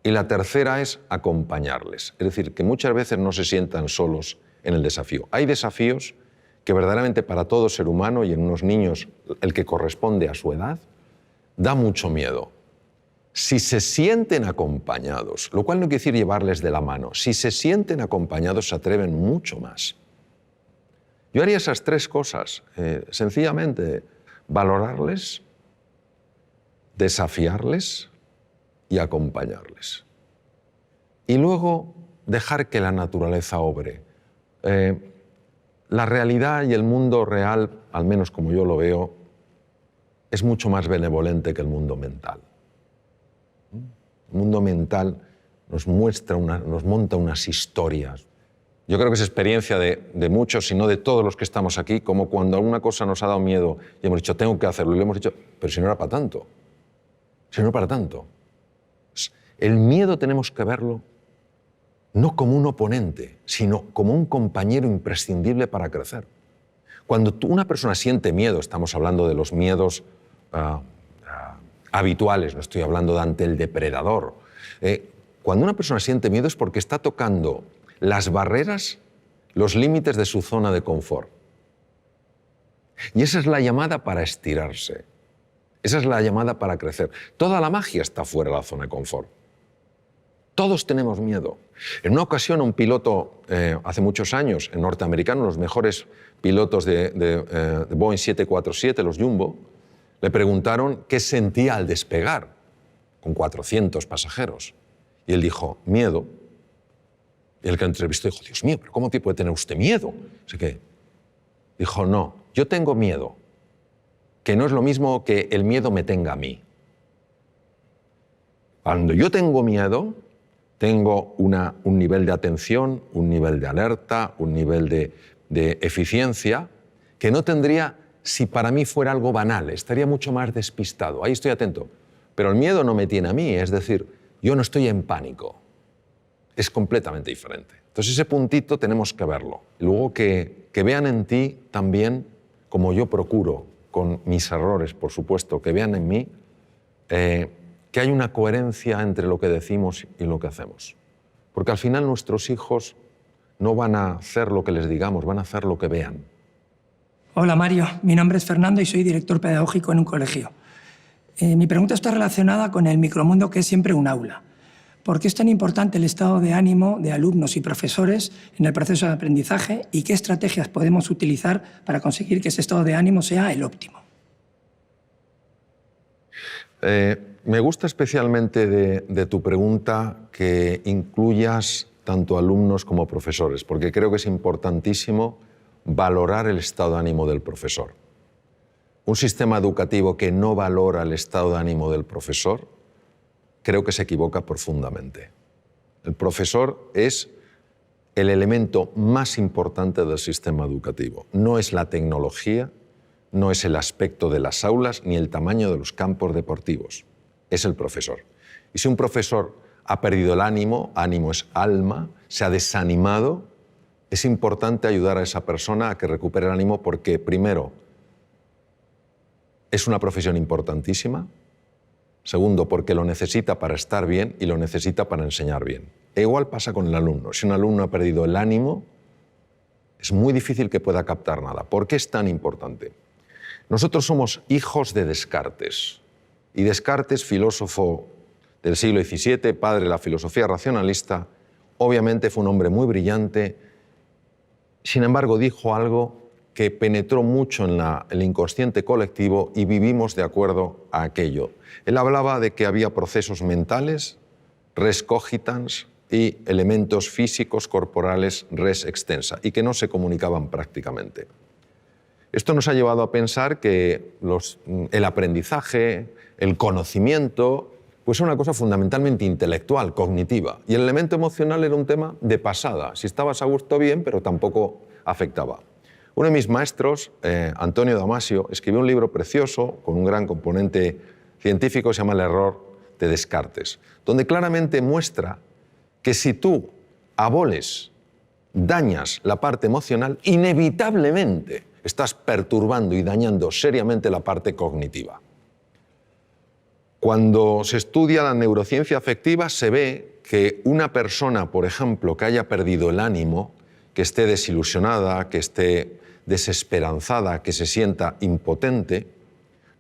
Y la tercera es acompañarles. Es decir, que muchas veces no se sientan solos en el desafío. Hay desafíos que verdaderamente para todo ser humano y en unos niños el que corresponde a su edad, da mucho miedo. Si se sienten acompañados, lo cual no quiere decir llevarles de la mano, si se sienten acompañados se atreven mucho más. Yo haría esas tres cosas, sencillamente valorarles, desafiarles y acompañarles. Y luego dejar que la naturaleza obre. La realidad y el mundo real, al menos como yo lo veo, es mucho más benevolente que el mundo mental. El mundo mental nos monta unas historias. Yo creo que es experiencia de muchos, si no de todos los que estamos aquí, como cuando alguna cosa nos ha dado miedo y hemos dicho, tengo que hacerlo, y le hemos dicho, pero si no era para tanto. Si no era para tanto. El miedo tenemos que verlo no como un oponente, sino como un compañero imprescindible para crecer. Cuando una persona siente miedo, estamos hablando de los miedos habituales, no estoy hablando de ante el depredador. Cuando una persona siente miedo es porque está tocando las barreras, los límites de su zona de confort. Y esa es la llamada para estirarse. Esa es la llamada para crecer. Toda la magia está fuera de la zona de confort. Todos tenemos miedo. En una ocasión, un piloto, hace muchos años, en norteamericano, los mejores pilotos de Boeing 747, los Jumbo, le preguntaron qué sentía al despegar con 400 pasajeros. Y él dijo, miedo. Y el que entrevistó dijo, Dios mío, ¿pero cómo puede tener usted miedo? Así que dijo, no, yo tengo miedo, que no es lo mismo que el miedo me tenga a mí. Cuando yo tengo miedo, tengo un nivel de atención, un nivel de alerta, un nivel de eficiencia que no tendría si para mí fuera algo banal, estaría mucho más despistado. Ahí estoy atento. Pero el miedo no me tiene a mí, es decir, yo no estoy en pánico. Es completamente diferente. Entonces ese puntito tenemos que verlo. Y luego que vean en ti también, como yo procuro, con mis errores, por supuesto, que vean en mí que hay una coherencia entre lo que decimos y lo que hacemos. Porque al final nuestros hijos no van a hacer lo que les digamos, van a hacer lo que vean. Hola Mario, mi nombre es Fernando y soy director pedagógico en un colegio. Mi pregunta está relacionada con el micromundo que es siempre un aula. ¿Por qué es tan importante el estado de ánimo de alumnos y profesores en el proceso de aprendizaje y qué estrategias podemos utilizar para conseguir que ese estado de ánimo sea el óptimo? Me gusta especialmente de tu pregunta que incluyas tanto alumnos como profesores, porque creo que es importantísimo valorar el estado de ánimo del profesor. Un sistema educativo que no valora el estado de ánimo del profesor, creo que se equivoca profundamente. El profesor es el elemento más importante del sistema educativo. No es la tecnología, no es el aspecto de las aulas ni el tamaño de los campos deportivos. Es el profesor. Y si un profesor ha perdido el ánimo, ánimo es alma, se ha desanimado, es importante ayudar a esa persona a que recupere el ánimo porque, primero, es una profesión importantísima. Segundo, porque lo necesita para estar bien y lo necesita para enseñar bien. E igual pasa con el alumno. Si un alumno ha perdido el ánimo, es muy difícil que pueda captar nada. ¿Por qué es tan importante? Nosotros somos hijos de Descartes. Y Descartes, filósofo del siglo XVII, padre de la filosofía racionalista, obviamente fue un hombre muy brillante. Sin embargo, dijo algo que penetró mucho en el inconsciente colectivo y vivimos de acuerdo a aquello. Él hablaba de que había procesos mentales, res cogitans, y elementos físicos corporales, res extensa, y que no se comunicaban prácticamente. Esto nos ha llevado a pensar que el aprendizaje, el conocimiento, pues es una cosa fundamentalmente intelectual, cognitiva, y el elemento emocional era un tema de pasada. Si estabas a gusto, bien, pero tampoco afectaba. Uno de mis maestros, Antonio Damasio, escribió un libro precioso con un gran componente científico, se llama El error de Descartes, donde claramente muestra que si tú aboles, dañas la parte emocional, inevitablemente estás perturbando y dañando seriamente la parte cognitiva. Cuando se estudia la neurociencia afectiva se ve que una persona, por ejemplo, que haya perdido el ánimo, que esté desilusionada, que esté desesperanzada, que se sienta impotente,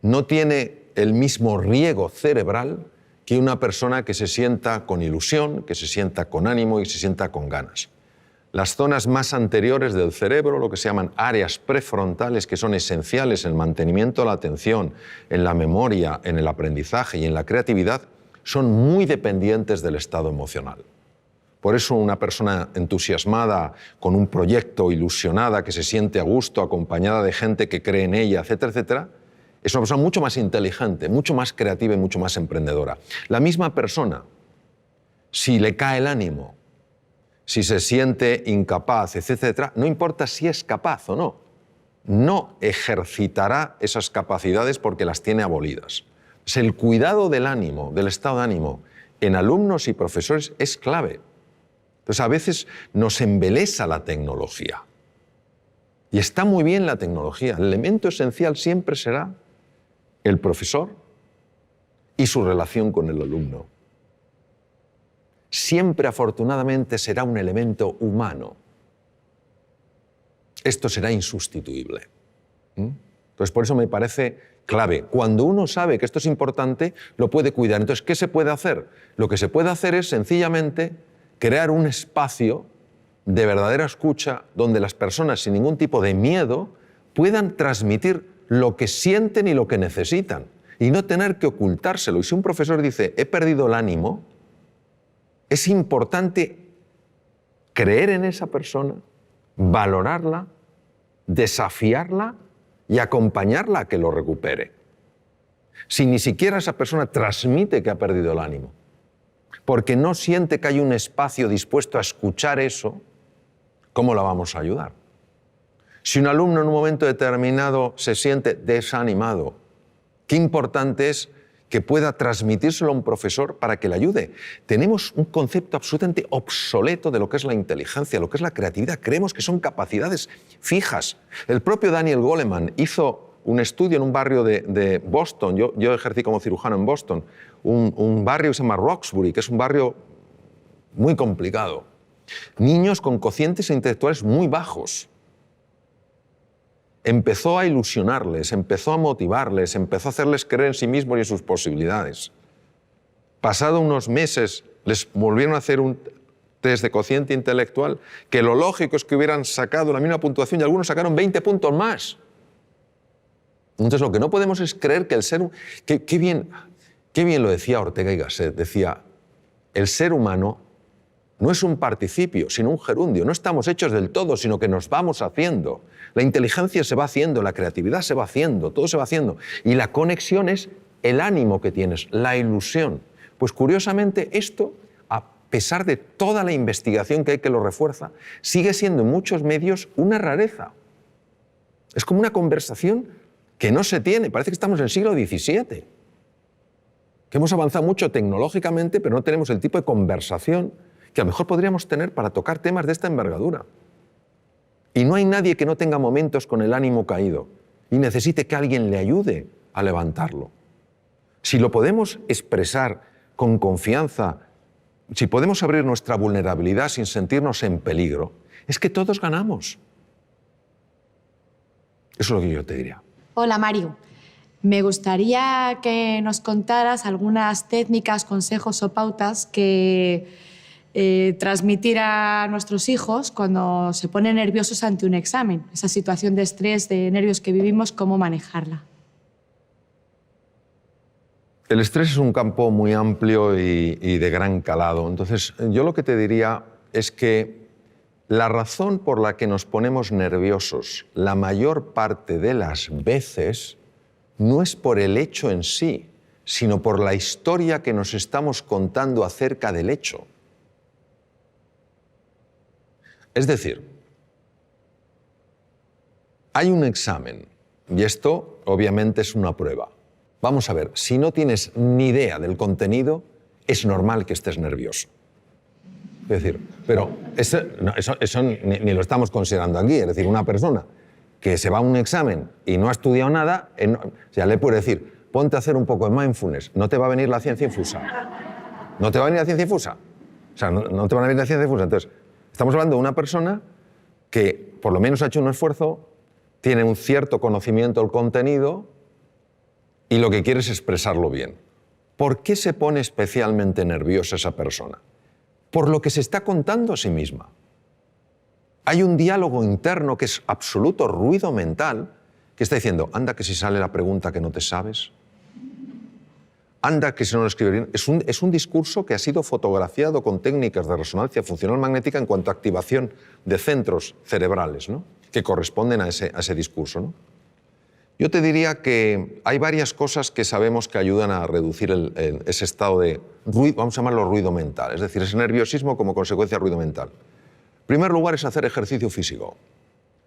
no tiene el mismo riego cerebral que una persona que se sienta con ilusión, que se sienta con ánimo y se sienta con ganas. Las zonas más anteriores del cerebro, lo que se llaman áreas prefrontales, que son esenciales en el mantenimiento de la atención, en la memoria, en el aprendizaje y en la creatividad, son muy dependientes del estado emocional. Por eso una persona entusiasmada, con un proyecto, ilusionada, que se siente a gusto, acompañada de gente que cree en ella, etcétera, etcétera, es una persona mucho más inteligente, mucho más creativa y mucho más emprendedora. La misma persona, si le cae el ánimo, si se siente incapaz, etcétera, no importa si es capaz o no, no ejercitará esas capacidades porque las tiene abolidas. El cuidado del ánimo, del estado de ánimo, en alumnos y profesores es clave. Entonces, a veces nos embelesa la tecnología. Y está muy bien la tecnología. El elemento esencial siempre será el profesor y su relación con el alumno. Siempre, afortunadamente, será un elemento humano. Esto será insustituible. Entonces, por eso me parece clave. Cuando uno sabe que esto es importante, lo puede cuidar. Entonces, ¿qué se puede hacer? Lo que se puede hacer es, sencillamente, crear un espacio de verdadera escucha donde las personas, sin ningún tipo de miedo, puedan transmitir lo que sienten y lo que necesitan y no tener que ocultárselo. Y si un profesor dice, he perdido el ánimo, es importante creer en esa persona, valorarla, desafiarla y acompañarla a que lo recupere. Si ni siquiera esa persona transmite que ha perdido el ánimo, porque no siente que hay un espacio dispuesto a escuchar eso, ¿cómo la vamos a ayudar? Si un alumno en un momento determinado se siente desanimado, qué importante es que pueda transmitírselo a un profesor para que le ayude. Tenemos un concepto absolutamente obsoleto de lo que es la inteligencia, lo que es la creatividad. Creemos que son capacidades fijas. El propio Daniel Goleman hizo un estudio en un barrio de Boston. Yo ejercí como cirujano en Boston. Un barrio que se llama Roxbury, que es un barrio muy complicado. Niños con cocientes intelectuales muy bajos. Empezó a ilusionarles, empezó a motivarles, empezó a hacerles creer en sí mismos y en sus posibilidades. Pasado unos meses, les volvieron a hacer un test de cociente intelectual, que lo lógico es que hubieran sacado la misma puntuación y algunos sacaron 20 puntos más. Entonces, lo que no podemos es creer que el ser... Qué bien lo decía Ortega y Gasset. Decía, el ser humano no es un participio, sino un gerundio. No estamos hechos del todo, sino que nos vamos haciendo. La inteligencia se va haciendo, la creatividad se va haciendo, todo se va haciendo. Y la conexión es el ánimo que tienes, la ilusión. Pues curiosamente esto, a pesar de toda la investigación que hay que lo refuerza, sigue siendo en muchos medios una rareza. Es como una conversación que no se tiene. Parece que estamos en el siglo XVII. Que hemos avanzado mucho tecnológicamente, pero no tenemos el tipo de conversación que a lo mejor podríamos tener para tocar temas de esta envergadura. Y no hay nadie que no tenga momentos con el ánimo caído y necesite que alguien le ayude a levantarlo. Si lo podemos expresar con confianza, si podemos abrir nuestra vulnerabilidad sin sentirnos en peligro, es que todos ganamos. Eso es lo que yo te diría. Hola, Mario. Me gustaría que nos contaras algunas técnicas, consejos o pautas que transmitir a nuestros hijos cuando se ponen nerviosos ante un examen. Esa situación de estrés, de nervios que vivimos, ¿cómo manejarla? El estrés es un campo muy amplio y de gran calado. Entonces, yo lo que te diría es que la razón por la que nos ponemos nerviosos la mayor parte de las veces no es por el hecho en sí, sino por la historia que nos estamos contando acerca del hecho. Es decir, hay un examen y esto obviamente es una prueba. Vamos a ver, si no tienes ni idea del contenido, es normal que estés nervioso. Es decir, pero eso ni lo estamos considerando aquí. Es decir, una persona que se va a un examen y no ha estudiado nada, ya le puede decir, ponte a hacer un poco de mindfulness. No te va a venir la ciencia infusa. No te va a venir la ciencia infusa. O sea, no te va a venir la ciencia infusa. Entonces, estamos hablando de una persona que por lo menos ha hecho un esfuerzo, tiene un cierto conocimiento del contenido y lo que quiere es expresarlo bien. ¿Por qué se pone especialmente nerviosa esa persona? Por lo que se está contando a sí misma. Hay un diálogo interno que es absoluto ruido mental que está diciendo, anda que si sale la pregunta que no te sabes, anda que si no lo escribes bien. Es un discurso que ha sido fotografiado con técnicas de resonancia funcional magnética en cuanto a activación de centros cerebrales, ¿no?, que corresponden a ese discurso, ¿no? Yo te diría que hay varias cosas que sabemos que ayudan a reducir ese estado de ruido, vamos a llamarlo ruido mental, es decir, ese nerviosismo como consecuencia de ruido mental. En primer lugar es hacer ejercicio físico.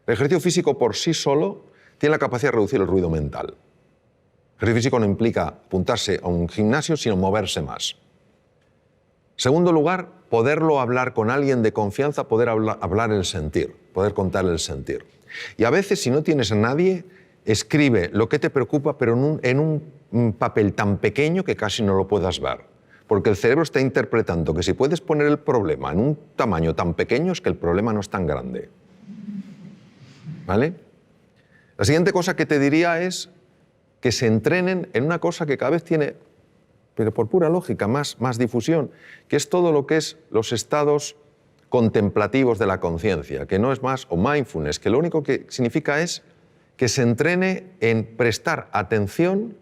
El ejercicio físico por sí solo tiene la capacidad de reducir el ruido mental. El ejercicio físico no implica apuntarse a un gimnasio, sino moverse más. Segundo lugar, poderlo hablar con alguien de confianza, poder hablar el sentir, poder contar el sentir. Y a veces, si no tienes a nadie, escribe lo que te preocupa, pero en un papel tan pequeño que casi no lo puedas ver. Porque el cerebro está interpretando que si puedes poner el problema en un tamaño tan pequeño es que el problema no es tan grande. ¿Vale? La siguiente cosa que te diría es que se entrenen en una cosa que cada vez tiene, pero por pura lógica, más difusión, que es todo lo que es los estados contemplativos de la conciencia, que no es más, o mindfulness, que lo único que significa es que se entrene en prestar atención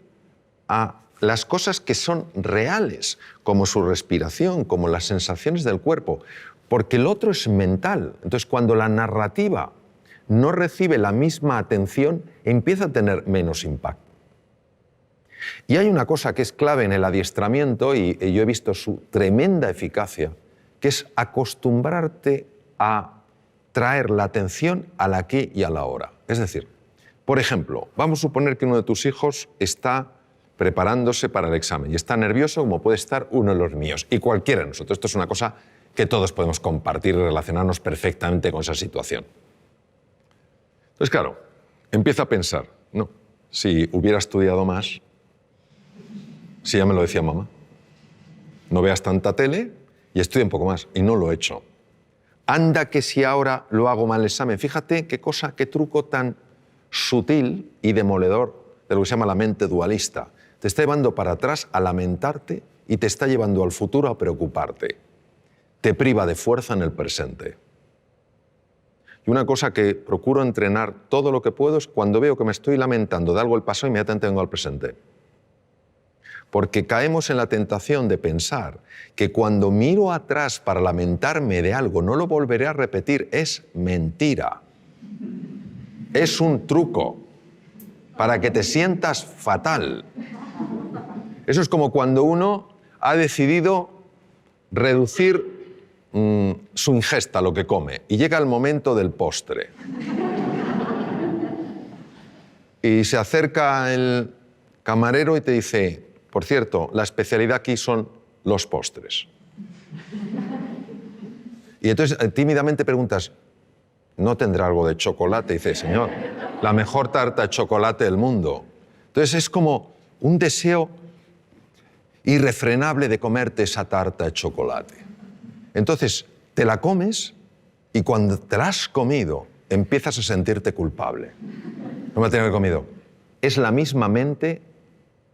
a las cosas que son reales, como su respiración, como las sensaciones del cuerpo, porque el otro es mental. Entonces, cuando la narrativa no recibe la misma atención, empieza a tener menos impacto. Y hay una cosa que es clave en el adiestramiento, y yo he visto su tremenda eficacia, que es acostumbrarte a traer la atención al aquí y a la ahora. Es decir, por ejemplo, vamos a suponer que uno de tus hijos está preparándose para el examen y está nervioso como puede estar uno de los míos, y cualquiera de nosotros. Esto es una cosa que todos podemos compartir y relacionarnos perfectamente con esa situación. Entonces, claro, empieza a pensar, no, si hubiera estudiado más, si ya me lo decía mamá, no veas tanta tele y estudia un poco más, y no lo he hecho. Anda que si ahora lo hago mal el examen. Fíjate qué cosa, qué truco tan sutil y demoledor de lo que se llama la mente dualista. Te está llevando para atrás a lamentarte y te está llevando al futuro a preocuparte. Te priva de fuerza en el presente. Y una cosa que procuro entrenar todo lo que puedo es cuando veo que me estoy lamentando de algo del pasado, inmediatamente vengo al presente. Porque caemos en la tentación de pensar que cuando miro atrás para lamentarme de algo no lo volveré a repetir. Es mentira. Es un truco para que te sientas fatal. Eso es como cuando uno ha decidido reducir su ingesta, lo que come, y llega el momento del postre. Y se acerca el camarero y te dice, por cierto, la especialidad aquí son los postres. Y entonces tímidamente preguntas, ¿no tendrá algo de chocolate? Y dice, señor, la mejor tarta de chocolate del mundo. Entonces es como un deseo irrefrenable de comerte esa tarta de chocolate. Entonces te la comes y cuando te la has comido empiezas a sentirte culpable. No me la tengo que haber comido. Es la misma mente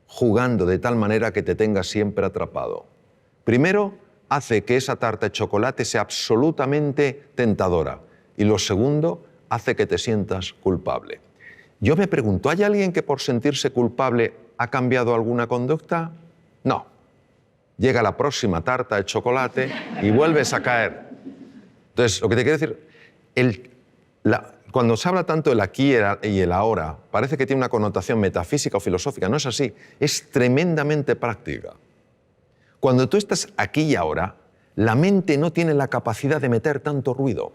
jugando de tal manera que te tenga siempre atrapado. Primero, hace que esa tarta de chocolate sea absolutamente tentadora. Y lo segundo, hace que te sientas culpable. Yo me pregunto, ¿hay alguien que por sentirse culpable ha cambiado alguna conducta? No. Llega la próxima tarta de chocolate y vuelves a caer. Entonces, lo que te quiero decir, cuando se habla tanto del aquí y el ahora, parece que tiene una connotación metafísica o filosófica. No es así, es tremendamente práctica. Cuando tú estás aquí y ahora, la mente no tiene la capacidad de meter tanto ruido.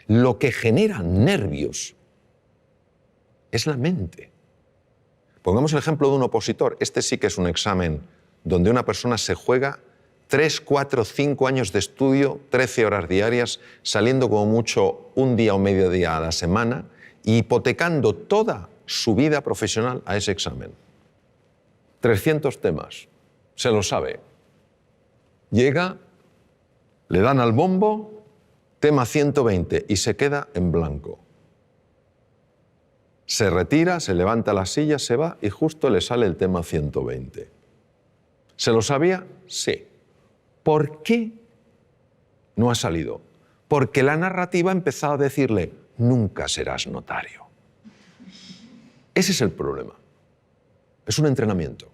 Lo que genera nervios es la mente. Pongamos el ejemplo de un opositor. Este sí que es un examen donde una persona se juega 3, 4, 5 años de estudio, 13 horas diarias, saliendo como mucho un día o medio día a la semana, y hipotecando toda su vida profesional a ese examen. 300 temas, se lo sabe. Llega, le dan al bombo, tema 120 y se queda en blanco. Se retira, se levanta la silla, se va y justo le sale el tema 120. ¿Se lo sabía? Sí. ¿Por qué no ha salido? Porque la narrativa ha empezado a decirle, nunca serás notario. Ese es el problema. Es un entrenamiento.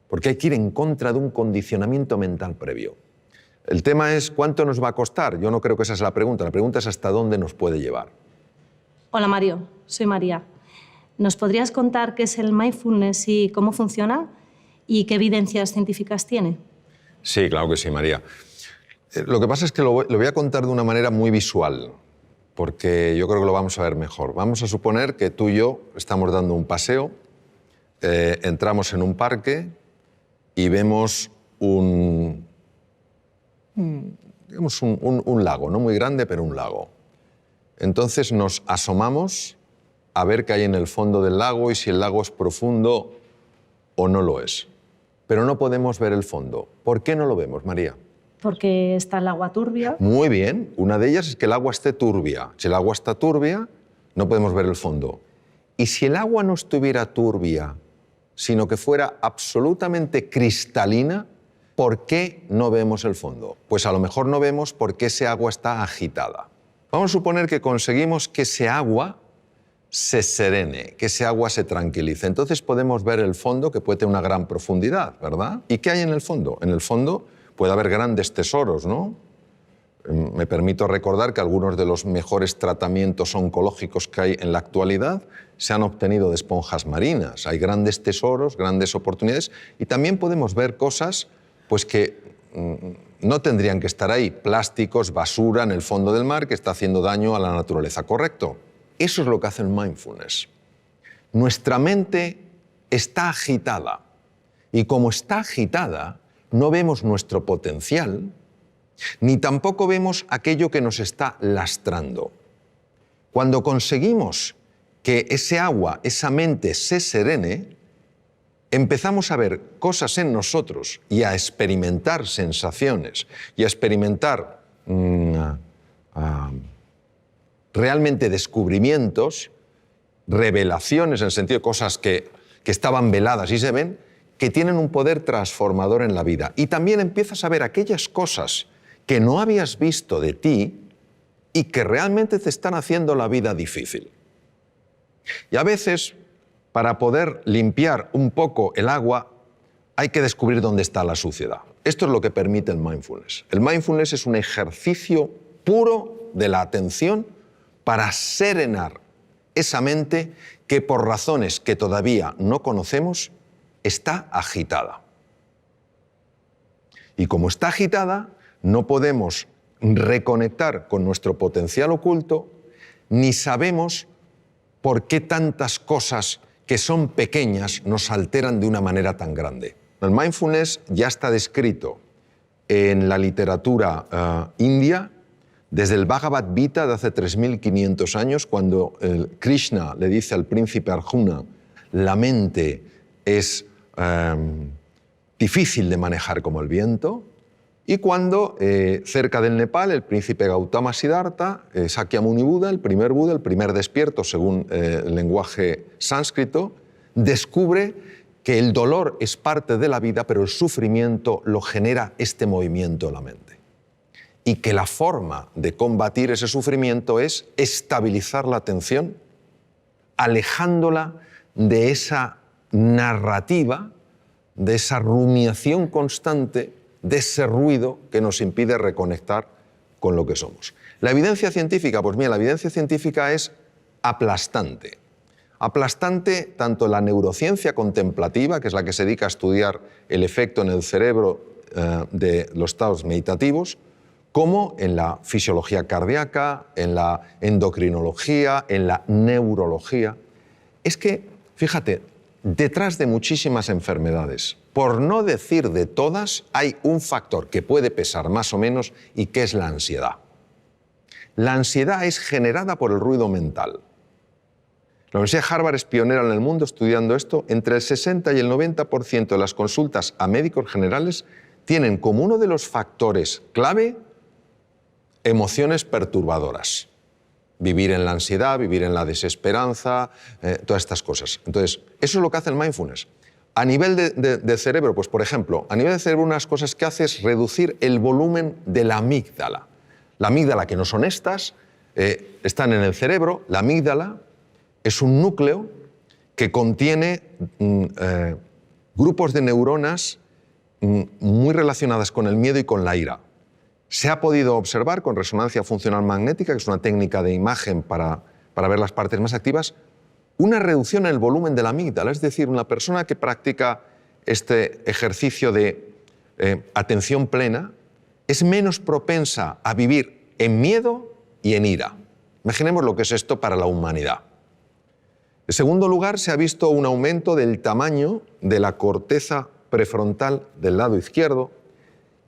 Porque hay que ir en contra de un condicionamiento mental previo. El tema es, ¿cuánto nos va a costar? Yo no creo que esa es la pregunta. La pregunta es hasta dónde nos puede llevar. Hola Mario, soy María. ¿Nos podrías contar qué es el mindfulness y cómo funciona y qué evidencias científicas tiene? Sí, claro que sí, María. Lo que pasa es que lo voy a contar de una manera muy visual, porque yo creo que lo vamos a ver mejor. Vamos a suponer que tú y yo estamos dando un paseo, entramos en un parque y vemos un lago, no muy grande, pero un lago. Entonces nos asomamos a ver qué hay en el fondo del lago y si el lago es profundo o no lo es. Pero no podemos ver el fondo. ¿Por qué no lo vemos, María? Porque está el agua turbia. Muy bien. Una de ellas es que el agua esté turbia. Si el agua está turbia, no podemos ver el fondo. Y si el agua no estuviera turbia, sino que fuera absolutamente cristalina, ¿por qué no vemos el fondo? Pues a lo mejor no vemos porque ese agua está agitada. Vamos a suponer que conseguimos que ese agua se serene, que ese agua se tranquilice. Entonces podemos ver el fondo, que puede tener una gran profundidad, ¿verdad? ¿Y qué hay en el fondo? En el fondo puede haber grandes tesoros, ¿no? Me permito recordar que algunos de los mejores tratamientos oncológicos que hay en la actualidad se han obtenido de esponjas marinas. Hay grandes tesoros, grandes oportunidades y también podemos ver cosas pues, que no tendrían que estar ahí. Plásticos, basura en el fondo del mar que está haciendo daño a la naturaleza, ¿correcto? Eso es lo que hace el mindfulness. Nuestra mente está agitada y como está agitada, no vemos nuestro potencial, ni tampoco vemos aquello que nos está lastrando. Cuando conseguimos que ese agua, esa mente se serene, empezamos a ver cosas en nosotros y a experimentar sensaciones y a experimentar realmente descubrimientos, revelaciones en el sentido de cosas que estaban veladas y se ven, que tienen un poder transformador en la vida. Y también empiezas a ver aquellas cosas que no habías visto de ti y que realmente te están haciendo la vida difícil. Y a veces, para poder limpiar un poco el agua, hay que descubrir dónde está la suciedad. Esto es lo que permite el mindfulness. El mindfulness es un ejercicio puro de la atención para serenar esa mente que por razones que todavía no conocemos está agitada. Y como está agitada, no podemos reconectar con nuestro potencial oculto, ni sabemos por qué tantas cosas que son pequeñas nos alteran de una manera tan grande. El mindfulness ya está descrito en la literatura india desde el Bhagavad Gita de hace 3.500 años, cuando Krishna le dice al príncipe Arjuna, la mente es difícil de manejar como el viento, y cuando cerca del Nepal el príncipe Gautama Siddhartha, Sakyamuni Buda, el primer despierto según el lenguaje sánscrito, descubre que el dolor es parte de la vida, pero el sufrimiento lo genera este movimiento de la mente. Y que la forma de combatir ese sufrimiento es estabilizar la atención, alejándola de esa narrativa, de esa rumiación constante, de ese ruido que nos impide reconectar con lo que somos. La evidencia científica, pues mira, la evidencia científica es aplastante. Aplastante tanto en la neurociencia contemplativa, que es la que se dedica a estudiar el efecto en el cerebro de los estados meditativos, como en la fisiología cardíaca, en la endocrinología, en la neurología. Es que, fíjate, detrás de muchísimas enfermedades, por no decir de todas, hay un factor que puede pesar más o menos y que es la ansiedad. La ansiedad es generada por el ruido mental. La Universidad de Harvard es pionera en el mundo estudiando esto. Entre el 60 y el 90% de las consultas a médicos generales tienen como uno de los factores clave emociones perturbadoras. Vivir en la ansiedad, vivir en la desesperanza, todas estas cosas. Entonces, eso es lo que hace el mindfulness. A nivel de cerebro, pues por ejemplo, a nivel de cerebro unas cosas que hace es reducir el volumen de la amígdala. La amígdala, que no son estas, están en el cerebro. La amígdala es un núcleo que contiene grupos de neuronas muy relacionadas con el miedo y con la ira. Se ha podido observar con resonancia funcional magnética, que es una técnica de imagen para ver las partes más activas, una reducción en el volumen de la amígdala. Es decir, una persona que practica este ejercicio de atención plena es menos propensa a vivir en miedo y en ira. Imaginemos lo que es esto para la humanidad. En segundo lugar, se ha visto un aumento del tamaño de la corteza prefrontal del lado izquierdo,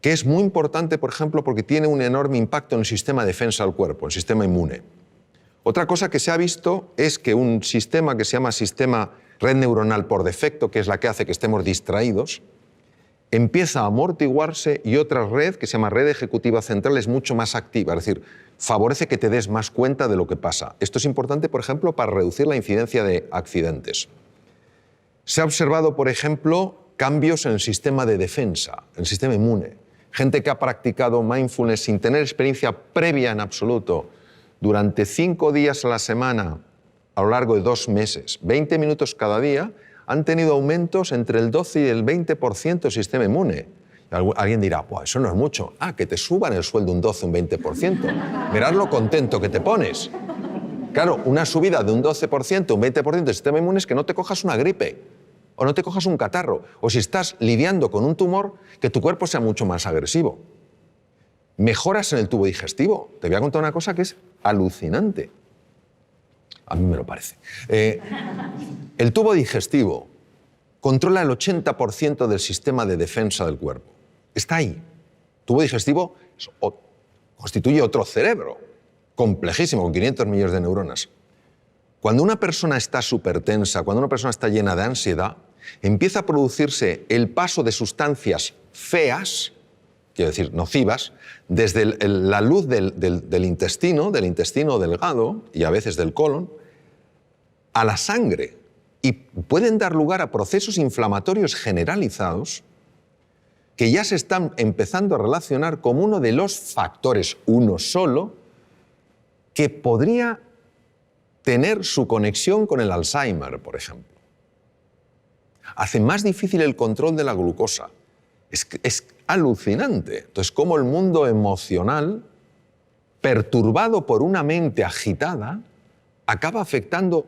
que es muy importante, por ejemplo, porque tiene un enorme impacto en el sistema de defensa del cuerpo, el sistema inmune. Otra cosa que se ha visto es que un sistema que se llama sistema red neuronal por defecto, que es la que hace que estemos distraídos, empieza a amortiguarse y otra red, que se llama red ejecutiva central, es mucho más activa, es decir, favorece que te des más cuenta de lo que pasa. Esto es importante, por ejemplo, para reducir la incidencia de accidentes. Se ha observado, por ejemplo, cambios en el sistema de defensa, en el sistema inmune. Gente que ha practicado mindfulness sin tener experiencia previa en absoluto durante 5 días a la semana a lo largo de 2 meses, 20 minutos cada día, han tenido aumentos entre el 12 y el 20% del sistema inmune. Alguien dirá, pues eso no es mucho. Ah, que te suban el sueldo un 12, un 20%. Mirad lo contento que te pones. Claro, una subida de un 12%, un 20% del sistema inmune es que no te cojas una gripe o no te cojas un catarro, o si estás lidiando con un tumor, que tu cuerpo sea mucho más agresivo. Mejoras en el tubo digestivo. Te voy a contar una cosa que es alucinante. A mí me lo parece. El tubo digestivo controla el 80% del sistema de defensa del cuerpo. Está ahí. El tubo digestivo constituye otro cerebro, complejísimo, con 500 millones de neuronas. Cuando una persona está súper-tensa, cuando una persona está llena de ansiedad, empieza a producirse el paso de sustancias feas, quiero decir, nocivas, desde la luz del intestino delgado y a veces del colon, a la sangre. Y pueden dar lugar a procesos inflamatorios generalizados que ya se están empezando a relacionar como uno de los factores, uno solo, que podría tener su conexión con el Alzheimer, por ejemplo. Hace más difícil el control de la glucosa. Es alucinante. Entonces, cómo el mundo emocional, perturbado por una mente agitada, acaba afectando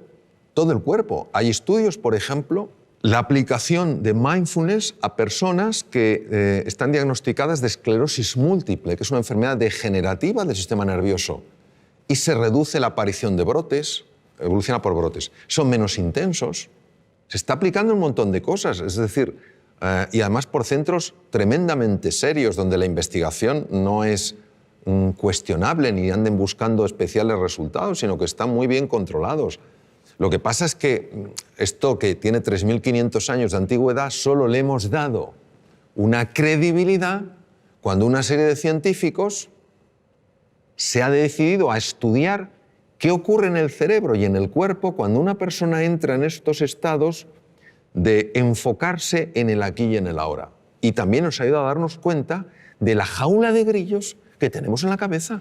todo el cuerpo. Hay estudios, por ejemplo, la aplicación de mindfulness a personas que están diagnosticadas de esclerosis múltiple, que es una enfermedad degenerativa del sistema nervioso, y se reduce la aparición de brotes, evoluciona por brotes. Son menos intensos. Se está aplicando un montón de cosas, es decir, y además por centros tremendamente serios, donde la investigación no es cuestionable ni anden buscando especiales resultados, sino que están muy bien controlados. Lo que pasa es que esto, que tiene 3.500 años de antigüedad, solo le hemos dado una credibilidad cuando una serie de científicos se ha decidido a estudiar qué ocurre en el cerebro y en el cuerpo cuando una persona entra en estos estados de enfocarse en el aquí y en el ahora. Y también nos ha ayudado a darnos cuenta de la jaula de grillos que tenemos en la cabeza.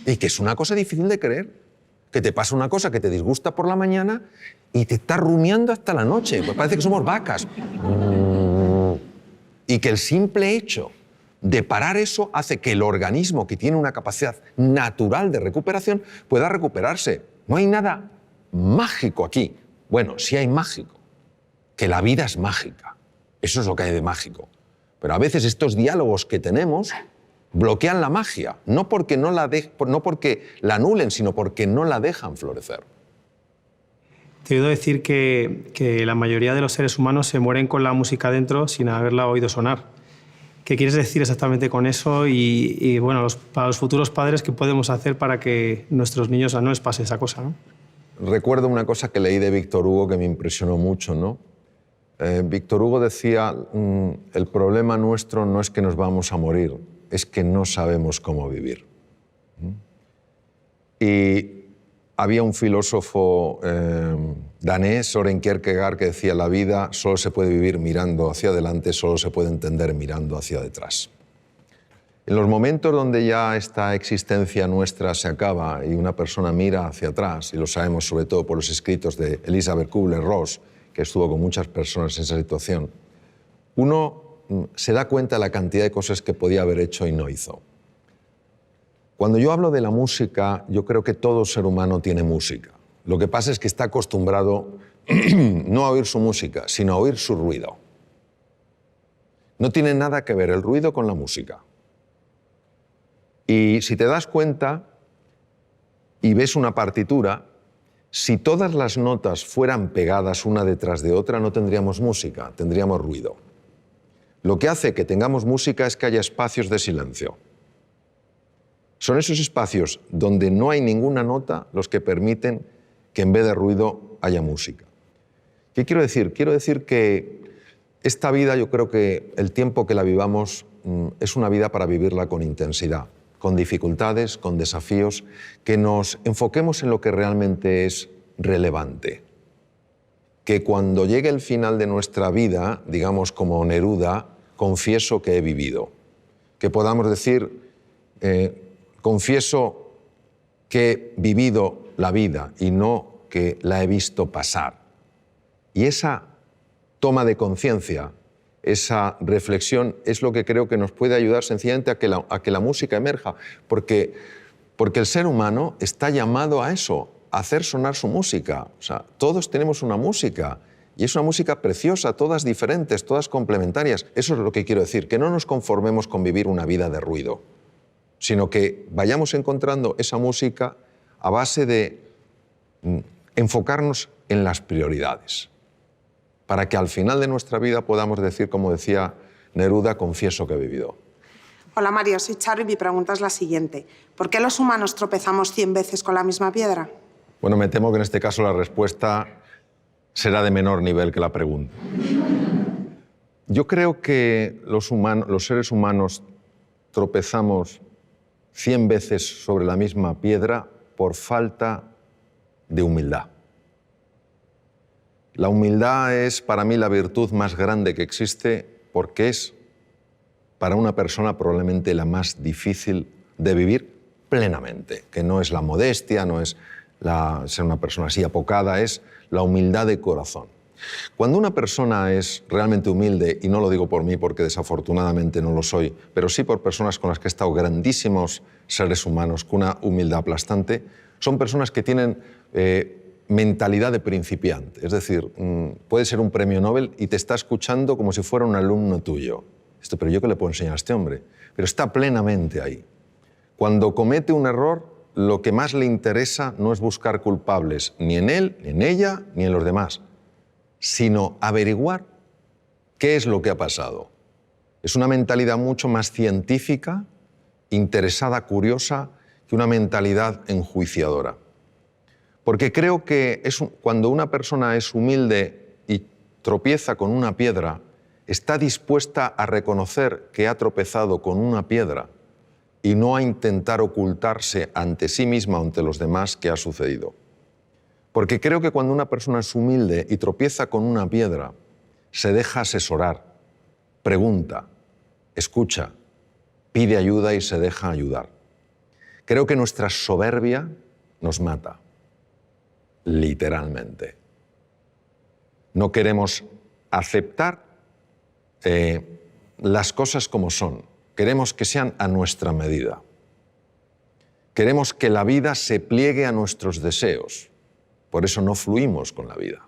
Y que es una cosa difícil de creer. Que te pasa una cosa que te disgusta por la mañana y te está rumiando hasta la noche. Pues parece que somos vacas. Y que el simple hecho de parar eso hace que el organismo, que tiene una capacidad natural de recuperación, pueda recuperarse. No hay nada mágico aquí. Bueno, sí hay mágico, que la vida es mágica. Eso es lo que hay de mágico. Pero a veces estos diálogos que tenemos bloquean la magia, no porque la anulen, sino porque no la dejan florecer. Te he oído decir que la mayoría de los seres humanos se mueren con la música dentro sin haberla oído sonar. ¿Qué quieres decir exactamente con eso? Bueno, para los futuros padres, ¿qué podemos hacer para que nuestros niños no les pase esa cosa, ¿no? recuerdo una cosa que leí de Víctor Hugo que me impresionó mucho, ¿no? Víctor Hugo decía, el problema nuestro no es que nos vamos a morir, es que no sabemos cómo vivir. Y había un filósofo danés, Søren Kierkegaard, que decía, la vida solo se puede vivir mirando hacia adelante, solo se puede entender mirando hacia detrás. En los momentos donde ya esta existencia nuestra se acaba y una persona mira hacia atrás, y lo sabemos sobre todo por los escritos de Elisabeth Kübler-Ross, que estuvo con muchas personas en esa situación, uno se da cuenta de la cantidad de cosas que podía haber hecho y no hizo. Cuando yo hablo de la música, yo creo que todo ser humano tiene música. Lo que pasa es que está acostumbrado no a oír su música, sino a oír su ruido. No tiene nada que ver el ruido con la música. Y si te das cuenta y ves una partitura, si todas las notas fueran pegadas una detrás de otra, no tendríamos música, tendríamos ruido. Lo que hace que tengamos música es que haya espacios de silencio. Son esos espacios donde no hay ninguna nota los que permiten que en vez de ruido haya música. ¿Qué quiero decir? Quiero decir que esta vida, yo creo que el tiempo que la vivamos es una vida para vivirla con intensidad, con dificultades, con desafíos, que nos enfoquemos en lo que realmente es relevante. Que cuando llegue el final de nuestra vida, digamos como Neruda, confieso que he vivido. Que podamos decir, confieso que he vivido la vida y no que la he visto pasar. Y esa toma de conciencia, esa reflexión es lo que creo que nos puede ayudar sencillamente a que la música emerja, porque el ser humano está llamado a eso, a hacer sonar su música. O sea, todos tenemos una música y es una música preciosa, todas diferentes, todas complementarias. Eso es lo que quiero decir, que no nos conformemos con vivir una vida de ruido, sino que vayamos encontrando esa música a base de enfocarnos en las prioridades, para que al final de nuestra vida podamos decir, como decía Neruda, confieso que he vivido. Hola Mario, soy Charo y mi pregunta es la siguiente. ¿Por qué los humanos tropezamos 100 veces con la misma piedra? Bueno, me temo que en este caso la respuesta será de menor nivel que la pregunta. Yo creo que los seres humanos tropezamos 100 veces sobre la misma piedra por falta de humildad. La humildad es para mí la virtud más grande que existe porque es para una persona probablemente la más difícil de vivir plenamente, que no es la modestia, no es ser una persona así apocada, es la humildad de corazón. Cuando una persona es realmente humilde, y no lo digo por mí porque desafortunadamente no lo soy, pero sí por personas con las que he estado, grandísimos seres humanos con una humildad aplastante, son personas que tienen mentalidad de principiante. Es decir, puede ser un premio Nobel y te está escuchando como si fuera un alumno tuyo. Pero ¿yo qué le puedo enseñar a este hombre? Pero está plenamente ahí. Cuando comete un error, lo que más le interesa no es buscar culpables ni en él, ni en ella, ni en los demás, sino averiguar qué es lo que ha pasado. Es una mentalidad mucho más científica, interesada, curiosa, que una mentalidad enjuiciadora. Porque creo que cuando una persona es humilde y tropieza con una piedra, está dispuesta a reconocer que ha tropezado con una piedra y no a intentar ocultarse ante sí misma o ante los demás qué ha sucedido. Porque creo que cuando una persona es humilde y tropieza con una piedra, se deja asesorar, pregunta, escucha, pide ayuda y se deja ayudar. Creo que nuestra soberbia nos mata, literalmente. No queremos aceptar las cosas como son. Queremos que sean a nuestra medida. Queremos que la vida se pliegue a nuestros deseos. Por eso no fluimos con la vida.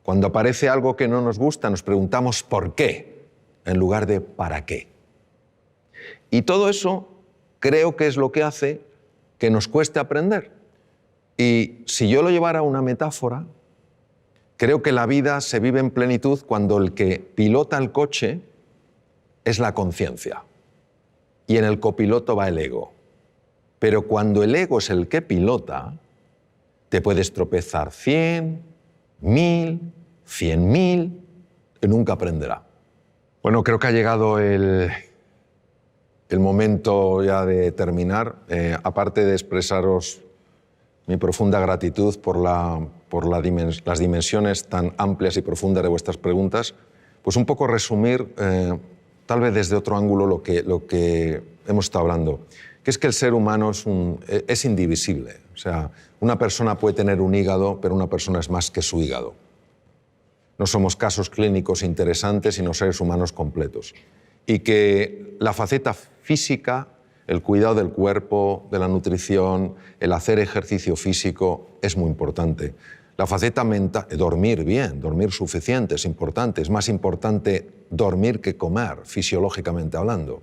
Cuando aparece algo que no nos gusta, nos preguntamos ¿por qué? En lugar de ¿para qué? Y todo eso creo que es lo que hace que nos cueste aprender. Y si yo lo llevara a una metáfora, creo que la vida se vive en plenitud cuando el que pilota el coche es la conciencia y en el copiloto va el ego. Pero cuando el ego es el que pilota, Te puedes tropezar 100, 1000, 100.000 y nunca aprenderá. Bueno, creo que ha llegado el momento ya de terminar. Aparte de expresaros mi profunda gratitud por las dimensiones tan amplias y profundas de vuestras preguntas, pues un poco resumir, tal vez desde otro ángulo, lo que hemos estado hablando, que es que el ser humano es indivisible. O sea, una persona puede tener un hígado, pero una persona es más que su hígado. No somos casos clínicos interesantes, sino seres humanos completos. Y que la faceta física, el cuidado del cuerpo, de la nutrición, el hacer ejercicio físico es muy importante. La faceta mental, dormir bien, dormir suficiente es importante. Es más importante dormir que comer, fisiológicamente hablando.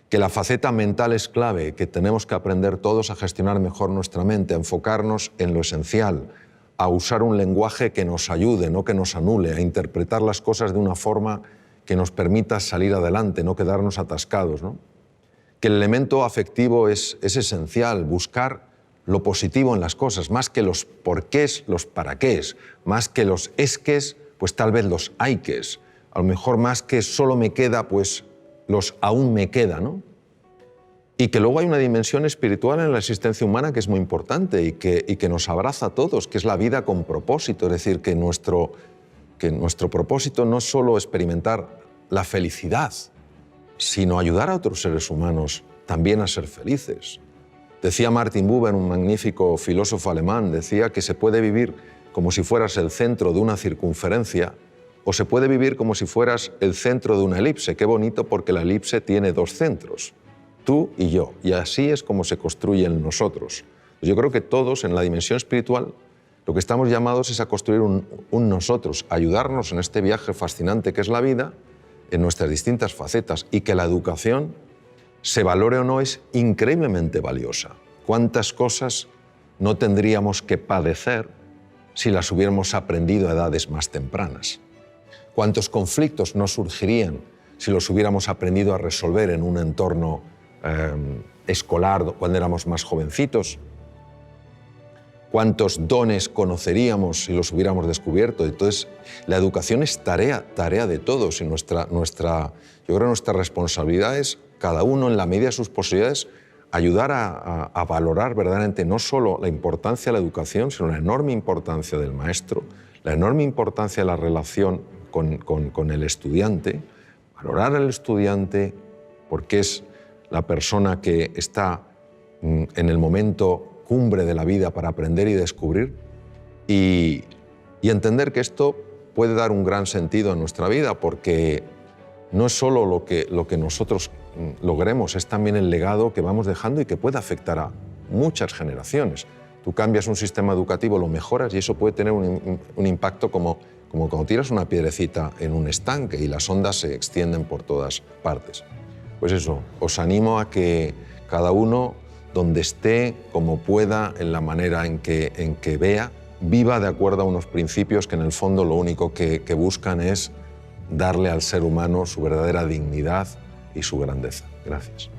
Que la faceta mental es clave, que tenemos que aprender todos a gestionar mejor nuestra mente, a enfocarnos en lo esencial, a usar un lenguaje que nos ayude, no que nos anule, a interpretar las cosas de una forma que nos permita salir adelante, no quedarnos atascados, ¿no? Que el elemento afectivo es esencial, buscar lo positivo en las cosas, más que los porqués, los paraqués, más que los esques, pues tal vez los hayques, a lo mejor más que solo me queda, pues los aún me queda, ¿no? Y que luego hay una dimensión espiritual en la existencia humana que es muy importante y que nos abraza a todos, que es la vida con propósito, es decir, que nuestro propósito no es solo experimentar la felicidad, sino ayudar a otros seres humanos también a ser felices. Decía Martin Buber, un magnífico filósofo alemán, decía que se puede vivir como si fueras el centro de una circunferencia o se puede vivir como si fueras el centro de una elipse. Qué bonito, porque la elipse tiene dos centros, tú y yo, y así es como se construyen nosotros. Yo creo que todos en la dimensión espiritual lo que estamos llamados es a construir un nosotros, a ayudarnos en este viaje fascinante que es la vida, en nuestras distintas facetas, y que la educación, se valore o no, es increíblemente valiosa. ¿Cuántas cosas no tendríamos que padecer si las hubiéramos aprendido a edades más tempranas? ¿Cuántos conflictos no surgirían si los hubiéramos aprendido a resolver en un entorno escolar cuando éramos más jovencitos? ¿Cuántos dones conoceríamos si los hubiéramos descubierto? Entonces, la educación es tarea de todos y yo creo que nuestra responsabilidad es, cada uno en la medida de sus posibilidades, ayudar a valorar verdaderamente no solo la importancia de la educación, sino la enorme importancia del maestro, la enorme importancia de la relación con el estudiante, valorar al estudiante porque es la persona que está en el momento cumbre de la vida para aprender y descubrir, y entender que esto puede dar un gran sentido a nuestra vida, porque no es solo lo que nosotros logremos, es también el legado que vamos dejando y que puede afectar a muchas generaciones. Tú cambias un sistema educativo, lo mejoras y eso puede tener un impacto como cuando tiras una piedrecita en un estanque y las ondas se extienden por todas partes. Pues eso, os animo a que cada uno, donde esté, como pueda, en la manera en que vea, viva de acuerdo a unos principios que en el fondo lo único que buscan es darle al ser humano su verdadera dignidad y su grandeza. Gracias.